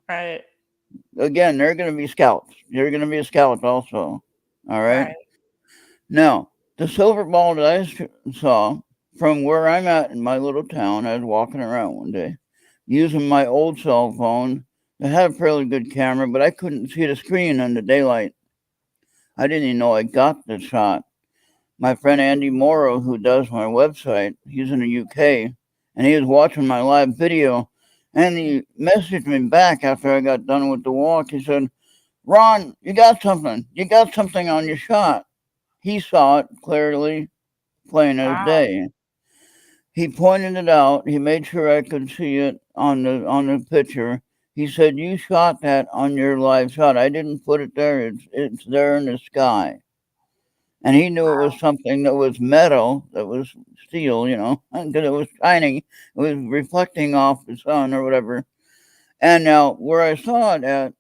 Right. Again, they're going to be scouts. You're going to be a scout also. All right. Right. Now, the silver ball that I saw from where I'm at in my little town, I was walking around one day using my old cell phone. It had a fairly good camera, but I couldn't see the screen in the daylight. I didn't even know I got the shot. My friend Andy Morrow, who does my website, he's in the UK, and he was watching my live video, and he messaged me back after I got done with the walk. He said, "Ron, you got something. You got something on your shot." He saw it clearly, plain as day. He pointed it out. He made sure I could see it on the picture. He said, "You shot that on your live shot. I didn't put it there. It's there in the sky." And he knew it was something that was metal, that was steel, because it was shining. It was reflecting off the sun or whatever. And now, where I saw it at,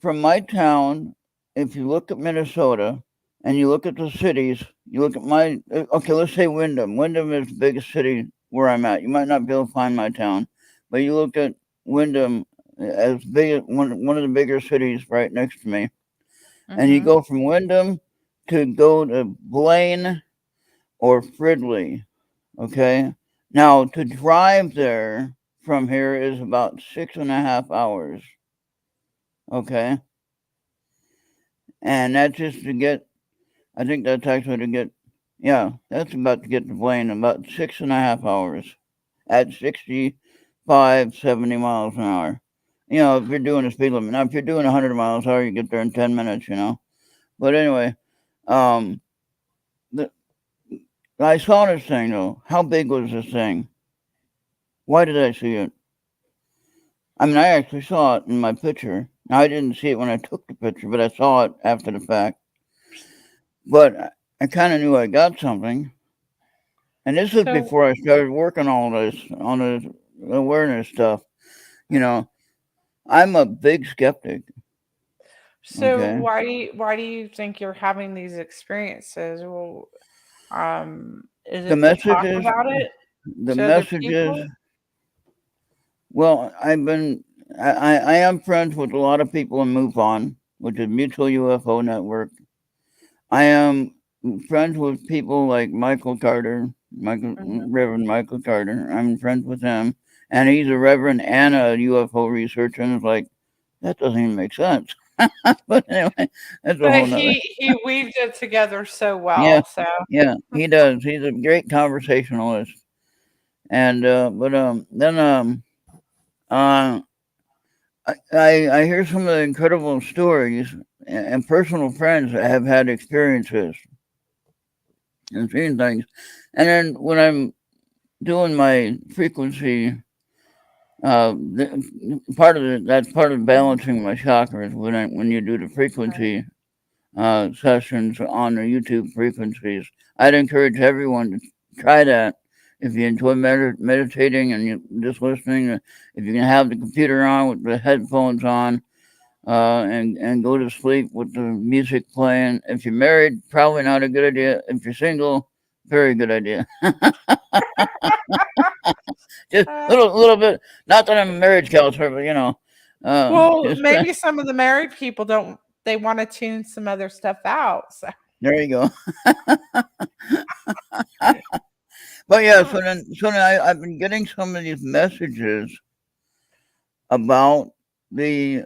from my town, if you look at Minnesota and you look at the cities, you look at let's say Windham. Windham is the biggest city where I'm at. You might not be able to find my town, but you look at Windham as big, one of the bigger cities right next to me. And you go from Windham to go to Blaine or Fridley, okay? Now, to drive there from here is about 6.5 hours, okay? And that's just to get, I think that's actually to get, that's about to get to Blaine, about 6.5 hours at 65, 70 miles an hour. If you're doing a speed limit. Now, if you're doing 100 miles an hour, you get there in 10 minutes, But anyway, I saw this thing, though. How big was this thing? Why did I see it? I mean, I actually saw it in my picture. Now, I didn't see it when I took the picture, but I saw it after the fact. But I kind of knew I got something. And this was before I started working all this, on the awareness stuff. I'm a big skeptic. So why do you think you're having these experiences? Well, is it to talk about it the to other messages. people? Well, I am friends with a lot of people in MUFON, which is Mutual UFO Network. I am friends with people like Michael Carter, Reverend Michael Carter. I'm friends with him, and he's a reverend and a UFO researcher, and it's like, that doesn't even make sense. But anyway, that's a whole nother. He weaved it together so well. Yeah, so yeah, he does. He's a great conversationalist, and I hear some of the incredible stories and personal friends that have had experiences and seen things, and then when I'm doing my frequency, that's part of balancing my chakras when you do the frequency sessions on the YouTube frequencies. I'd encourage everyone to try that. If you enjoy meditating and you just listening, if you can have the computer on with the headphones on, and go to sleep with the music playing. If you're married, probably not a good idea. If you're single, very good idea. Just little bit. Not that I'm a marriage counselor, but well, maybe some of the married people don't. They want to tune some other stuff out. So there you go. But yeah, so then I've been getting some of these messages about the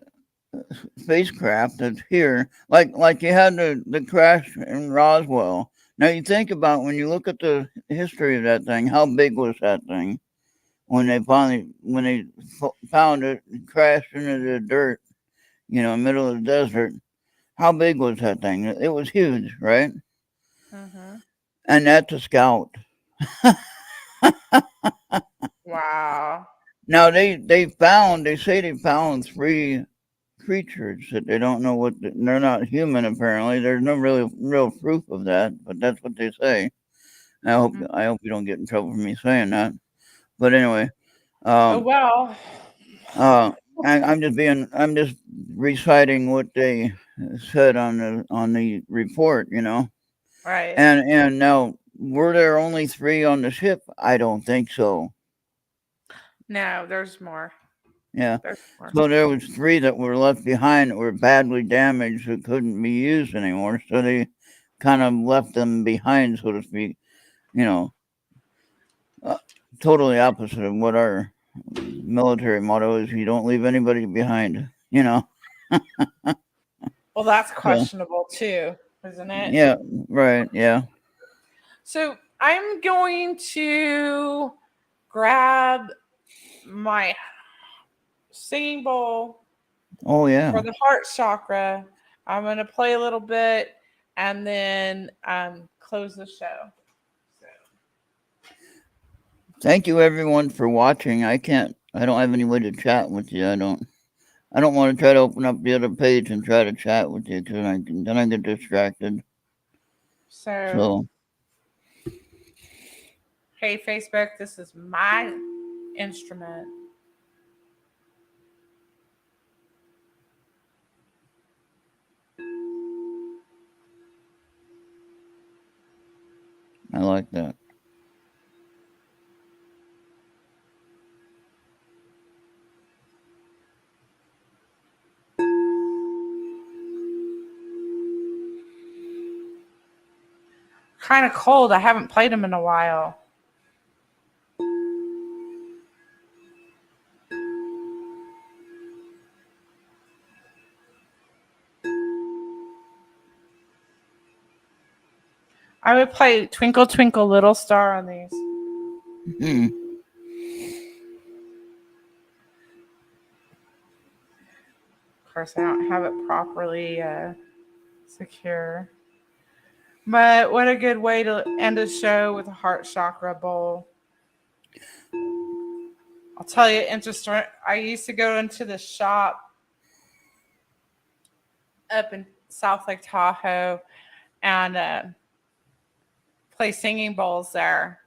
spacecraft that's here, like you had the crash in Roswell. Now you think about when you look at the history of that thing, how big was that thing when they found it, crashed into the dirt, you know, middle of the desert. How big was that thing? It was huge, right? Mm-hmm. And that's a scout. Wow. Now they say they found 3 creatures that they don't know they're not human apparently. There's no real proof of that, but that's what they say. I hope you don't get in trouble for me saying that. But anyway, Oh um, well. I'm just reciting what they said on the report, you know. Right. And now, were there only 3 on the ship? I don't think so. No, there's more. Yeah. There's more. So there was 3 that were left behind that were badly damaged that couldn't be used anymore. So they kind of left them behind, so to speak. You know, totally opposite of what our military motto is: you don't leave anybody behind. You know. Well, that's So questionable too, isn't it? yeah, right, yeah. So I'm going to grab my singing bowl Oh yeah. for the heart chakra. I'm going to play a little bit and then close the show. So. Thank you everyone for watching. I don't have any way to chat with you. I don't want to try to open up the other page and try to chat with you because then I get distracted. So hey Facebook, this is my instrument. I like that. Kind of cold. I haven't played them in a while. I would play Twinkle Twinkle Little Star on these. Hmm. Of course, I don't have it properly secure. But what a good way to end a show with a heart chakra bowl. I'll tell you, interesting. I used to go into the shop up in South Lake Tahoe and play singing bowls there.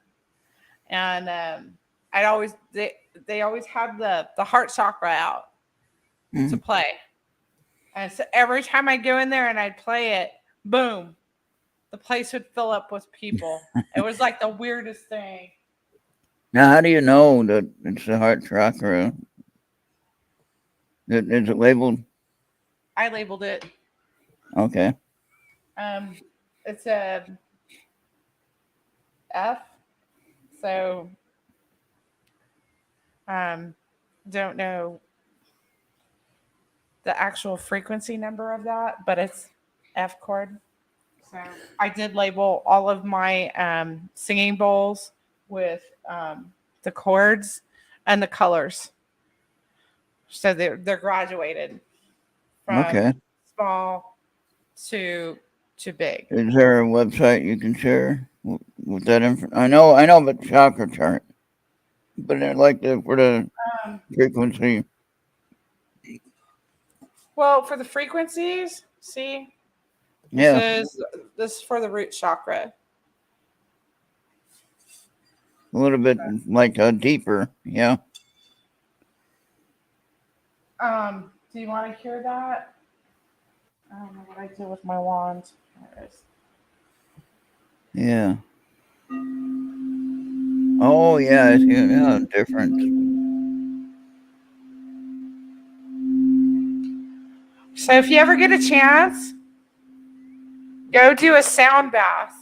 And I'd always they always had the heart chakra out to play. And so every time I'd go in there and I'd play it, boom, the place would fill up with people. It was like the weirdest thing. Now, how do you know that it's the heart chakra? Is it labeled? I labeled it. Okay. It's a F. So don't know the actual frequency number of that, but it's F chord. So I did label all of my singing bowls with the chords and the colors. So they're graduated from Okay. small to big. Is there a website you can share with that info? I know about the chakra chart, but I'd like for the frequency. Well, for the frequencies, see, Yeah. this is for the root chakra. A little bit like deeper. Yeah. Do you want to hear that? I don't know what I did with my wand. There it is. Yeah. Oh yeah, I see. Yeah, different. So if you ever get a chance, go do a sound bath.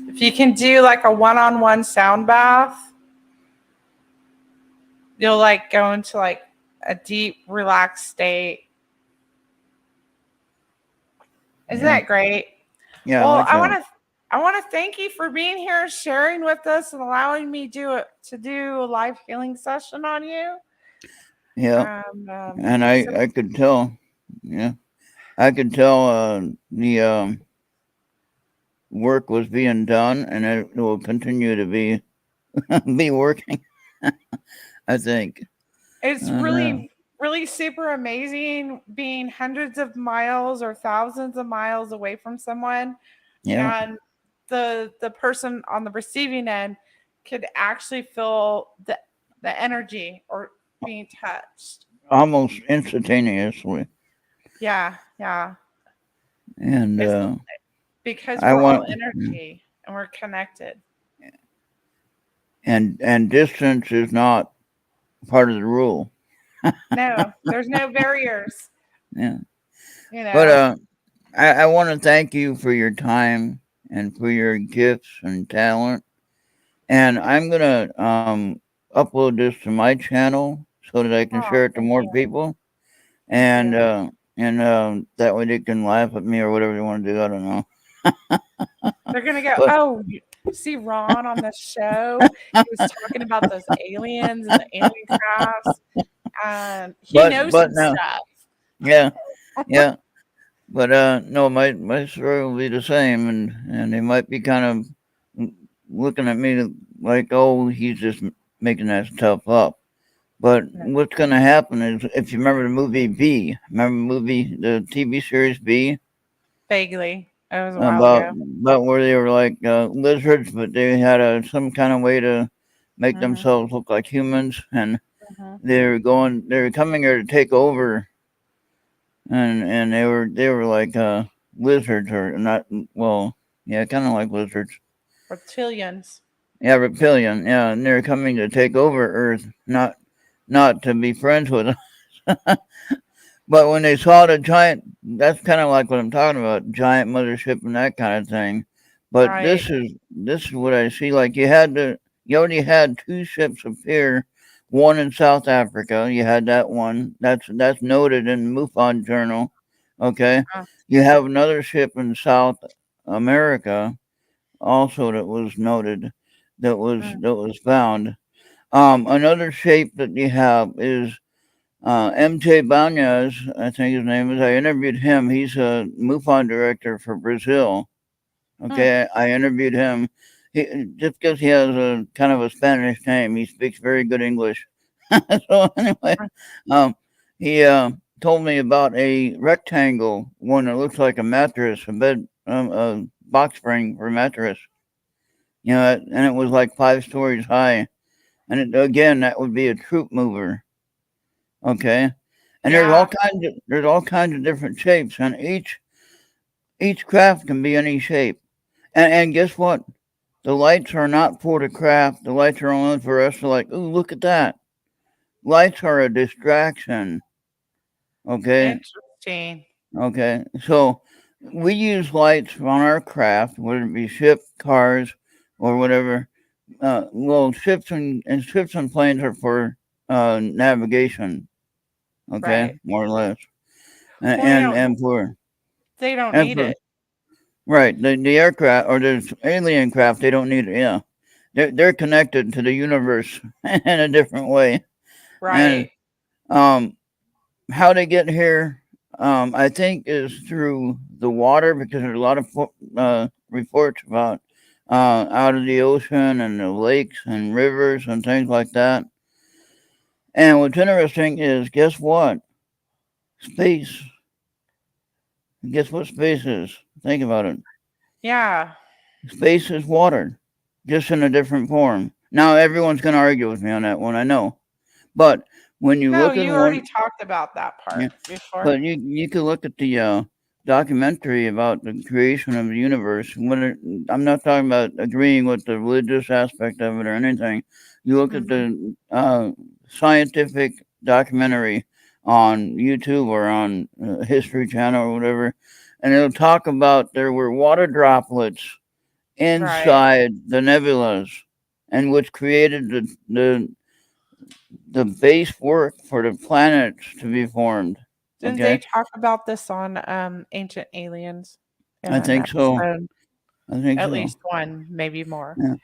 If you can do like a one-on-one sound bath, you'll like go into like a deep, relaxed state. Isn't that great? Yeah, Well, I like that. I want to thank you for being here, sharing with us, and allowing me to do a live healing session on you. Yeah, and So I could tell. Yeah, I could tell the work was being done, and it will continue to be be working. I think. it's Yeah. really super amazing being hundreds of miles or thousands of miles away from someone, Yeah. and the person on the receiving end could actually feel the energy or being touched. Almost instantaneously. Yeah, yeah. And It's because I we're all want, energy and we're connected. and distance is not part of the rule. No, there's no barriers, Yeah. you But know. I want to thank you for your time and for your gifts and talent. And I'm gonna upload this to my channel so that I can Oh, share it to thank more you. people. Thank you. And that way they can laugh at me or whatever they want to do. I don't know. They're gonna go, But oh, you see Ron on the show. He was talking about those aliens and the alien crafts, and he knows but some no, stuff. yeah, yeah. But no, my story will be the same, and they might be kind of looking at me like, oh, he's just making that stuff up. But No, what's going to happen is, if you remember the movie B, remember the movie, the TV series B, vaguely. It was a while about ago. about where they were like lizards, but they had some kind of way to make Hmm. themselves look like humans, and Hmm. they were coming here to take over, and they were like lizards or not, well, yeah, kind of like lizards. Reptilians. Yeah, reptilian. Yeah, and they're coming to take over Earth, not to be friends with us. But when they saw the giant, that's kind of like what I'm talking about, giant mothership and that kind of thing. But Right. this is what I see. Like you already had two ships appear, one in South Africa. You had that one. That's noted in the MUFON journal. Okay, Uh, you have another ship in South America also that was noted, mm, that was found. Another shape that you have is MJ Banhas, I think his name is. I interviewed him. He's a MUFON director for Brazil. mm, Okay, I interviewed him. Just because he has a kind of a Spanish name, he speaks very good English. So anyway, mm. um, he told me about a rectangle one that looks like a mattress, a box spring for a mattress. You know, and it was like 5 stories high. And again, that would be a troop mover. Okay, and Yeah. there's all kinds of different shapes, and each craft can be any shape. And guess what? The lights are not for the craft. The lights are only for us to like. Ooh, look at that! Lights are a distraction. Okay, Interesting. okay. So we use lights on our craft, whether it be ship, cars, or whatever. Well, ships and planes are for navigation. Okay, Right. more or less, Well, they don't and need for it. right, the aircraft or the alien craft, they don't need it. Yeah, they're connected to the universe in a different way. And Right. um, how they get here, I think, is through the water because there's a lot of reports about out of the ocean and the lakes and rivers and things like that. And what's interesting is, guess what? Space. Guess what space is? Think about it. Yeah. Space is water, just in a different form. Now, everyone's going to argue with me on that one, I know. But when you No, look at you already one, talked about that part yeah, before. but you could look at the documentary about the creation of the universe. I'm not talking about agreeing with the religious aspect of it or anything. You look at Hmm. the scientific documentary on YouTube or on History Channel or whatever, and it'll talk about there were water droplets Right. inside the nebulas, and which created the base work for the planets to be formed. Didn't they Okay, talk about this on Ancient Aliens in I an think so. episode? I think At so. least one, maybe more. Yeah.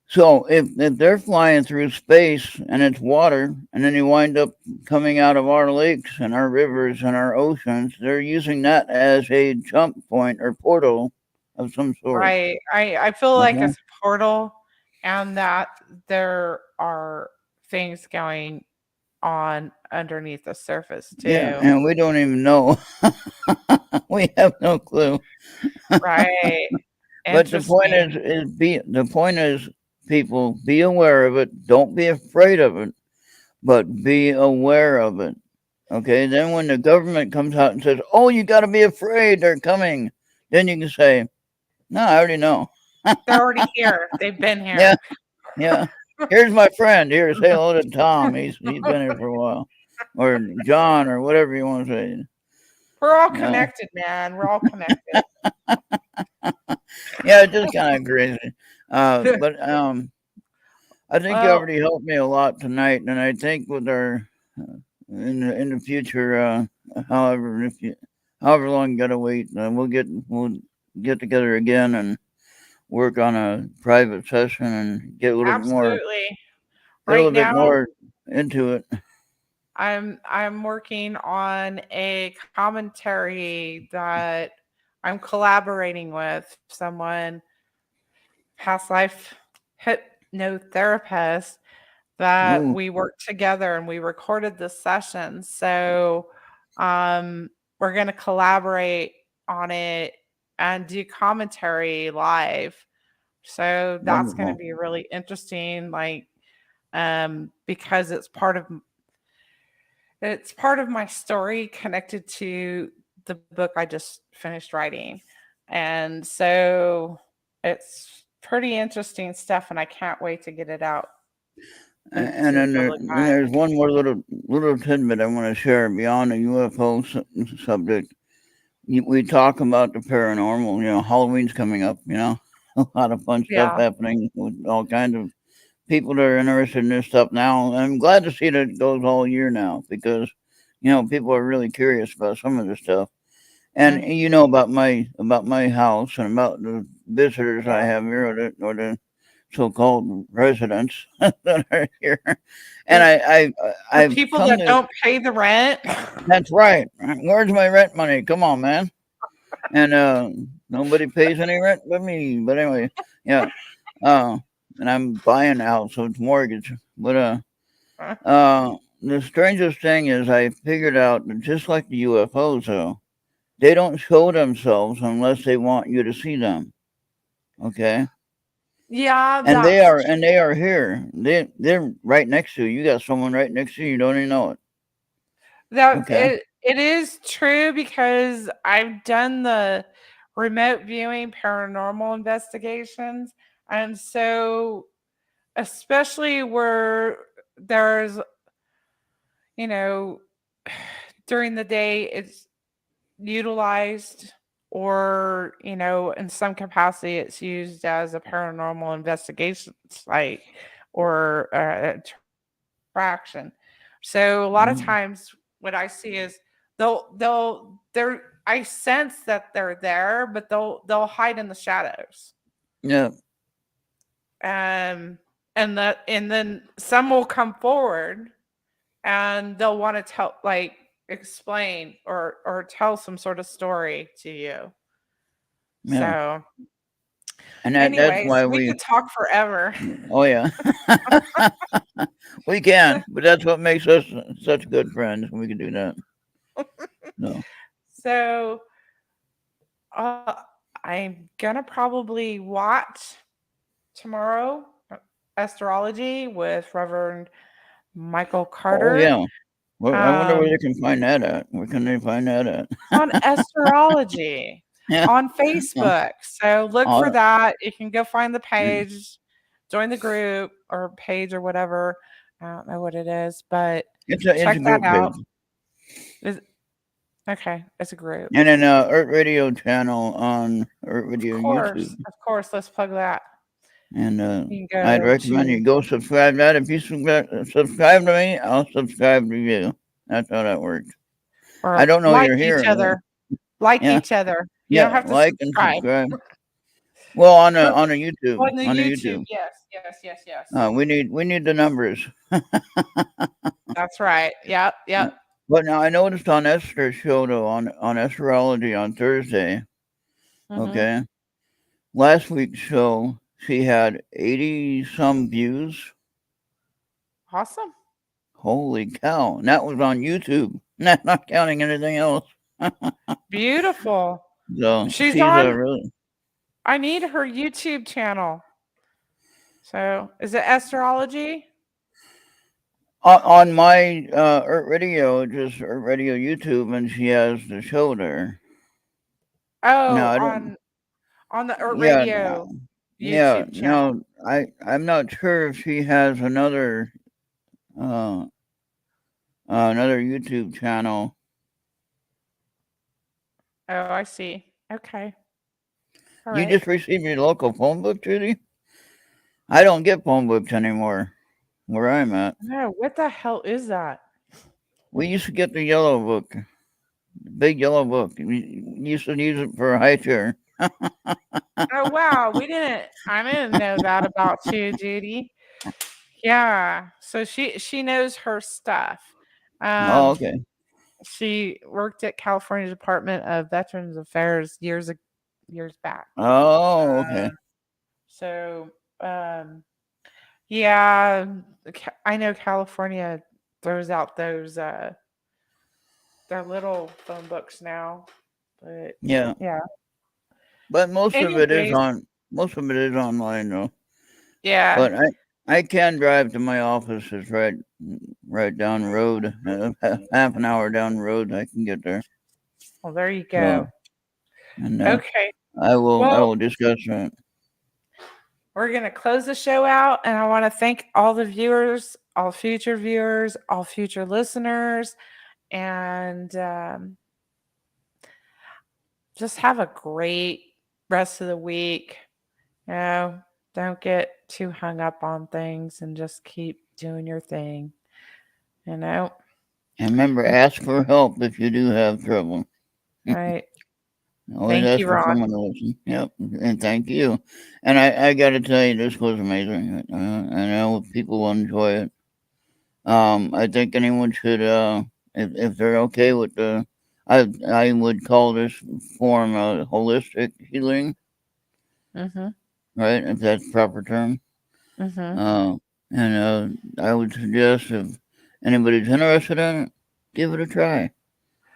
So if they're flying through space and it's water, and then you wind up coming out of our lakes and our rivers and our oceans, they're using that as a jump point or portal of some sort. Right. I feel like Okay. it's a portal, and that there are things going on underneath the surface Yeah, too. and we don't even know. We have no clue. Right. But the point Interesting. the point is, people, be aware of it. Don't be afraid of it, but be aware of it. Okay. Then when the government comes out and says, "Oh, you got to be afraid, they're coming," then you can say, "No, I already know." They're already here. They've been Yeah, here. yeah. Here's my friend. Here, say hello to Tom. He's been here for a while, or John, or whatever you want to say. We're all Yeah, connected, man. We're all connected. yeah. It's just kind of crazy. But I think you Well, already helped me a lot tonight, and I think with our in the future, however long you gotta wait, we'll get together again and work on a private session and absolutely. get a Right little bit now, more into it. I'm working on a commentary that I'm collaborating with someone, past life hypnotherapist, that Ooh, we worked together and we recorded this session. So we're going to collaborate on it and do commentary live. So that's going to wonderful. be really interesting, like because it's part of my story connected to the book I just finished writing. And so it's pretty interesting stuff, and I can't wait to get it out And into the then public eye. there's one more little tidbit I want to share beyond the UFO subject. We talk about the paranormal. You know, Halloween's coming up. You know, a lot of fun stuff Yeah. happening with all kinds of people that are interested in this stuff now. I'm glad to see that it goes all year now because, people are really curious about some of this stuff. And Mm, you know about my house and about the visitors I yeah. have here, or the so-called residents that are here. And The, the I've people come that to. don't pay the rent. That's right. Where's my rent money? Come on, man. And nobody pays any rent but me. But anyway, yeah. Uh, and I'm buying a house, so it's mortgage. But the strangest thing is, I figured out that just like the UFOs, though, they don't show themselves unless they want you to see them. Okay, Yeah, and that's they are here. They're right next to you. You got someone right next to you. You don't even know it. that Okay. it is true, because I've done the remote viewing paranormal investigations, and so especially where there's, you know, during the day it's utilized, or in some capacity it's used as a paranormal investigation site, or attraction. So a lot of Mm, times what I see is they're I sense that they're there, but they'll hide in the shadows. yeah. And then some will come forward, and they'll want to tell, like, explain or tell some sort of story to you. Yeah. So And that's anyways, why we we. could talk forever. Oh yeah. We can, but that's what makes us such good friends. We can do that. No. So uh, I'm gonna probably watch tomorrow astrology with Reverend Michael Oh Carter. yeah. Well, I wonder where um they can find that at. Where can they find that at? on astrology Yeah. on Yeah. Facebook. So look for Oh, that. You can go find the yeah. page, join the group or page or whatever. I don't know what it is, but It's a check that group out. page. Is Okay, it's a group. And then Earth Radio channel on Earth Radio YouTube. Of course, let's plug that. And You can I'd go recommend you to go subscribe to that. If you subscribe to me, I'll subscribe to you. That's how that works. I or don't know like you're each here. other. Like Yeah. each other. You don't Yeah. have to Like and subscribe. subscribe. Well, on So a YouTube, on the on a YouTube, YouTube. yes. We need the numbers. That's right. Yep. But now I noticed on Esther's show though, on astrology on Thursday. Mm-hmm. Okay, last week's show she had 80 some views. Awesome. Holy cow! And that was on YouTube. Not counting anything else. Beautiful. So She's she's a on. really I need her YouTube channel. So is it astrology? on my ERRT radio, just ERRT radio YouTube, and she has the show there. Oh, Now I don't. on the Yeah, radio yeah. YouTube channel. No, I'm not sure if she has uh another YouTube channel. Oh, I see. Okay. All You right. just received your local phone book, Judy? I don't get phone books anymore where I'm at. No, what the hell is that? We used to get the yellow book, the big yellow book. We used to use it for a high chair. Oh wow, I didn't know that about you, Judy. Yeah. So she knows her stuff. Oh, Um okay. she worked at California Department of Veterans Affairs years back. Oh, okay. So yeah, I know California throws out those their little phone books now. But Yeah, yeah. but most of it is Anyways, online though. yeah. But I can drive to my office. It's right down the road. Half an hour down the road, I can get there. Well, there you So, go. and Okay. I Well, will discuss that. we're going to close the show out, and I want to thank all the viewers, all future viewers, all future listeners, and just have a great rest of the week. Don't get too hung up on things and just keep doing your thing. And remember, ask for help if you do have trouble. Right. Always Thank ask you, for Ron. someone to listen. Yep, and thank you. And I got to tell you, this was amazing. I know people will enjoy it. I think anyone should, if they're okay with I would call this form holistic healing, Mm-hmm. right? If that's the proper term. Mm-hmm. And I would suggest if anybody's interested in it, give it a try.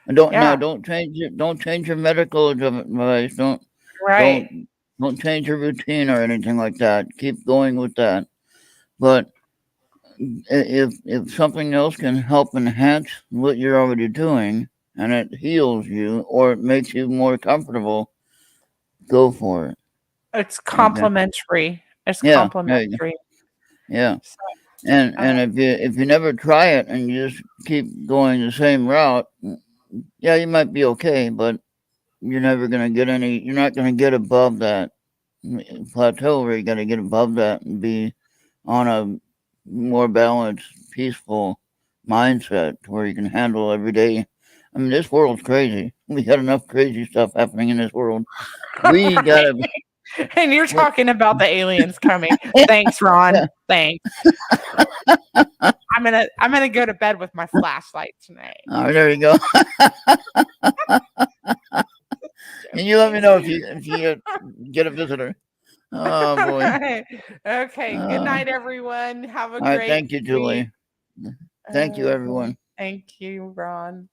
And Yeah. don't change it. Don't change your medical advice. Right. Don't change your routine or anything like that. Keep going with that. But if something else can help enhance what you're already doing and it heals you or it makes you more comfortable, go for it. It's Okay. complimentary. It's Yeah. complimentary. Yeah. So, And if you never try it and you just keep going the same route, yeah, you might be okay, but you're never gonna get any. You're not gonna get above that plateau where you got to get above that and be on a more balanced, peaceful mindset where you can handle every day. I mean, this world's crazy. We got enough crazy stuff happening in this world. We gotta. And you're talking about the aliens coming. Thanks, Ron. Yeah. Thanks. I'm gonna go to bed with my flashlight tonight. Oh, there you go. And you let me know if you get a visitor. Oh boy. Okay. Good night, everyone. Have a All right. great Thank you, week. Julie. Thank you, everyone. Thank you, Ron.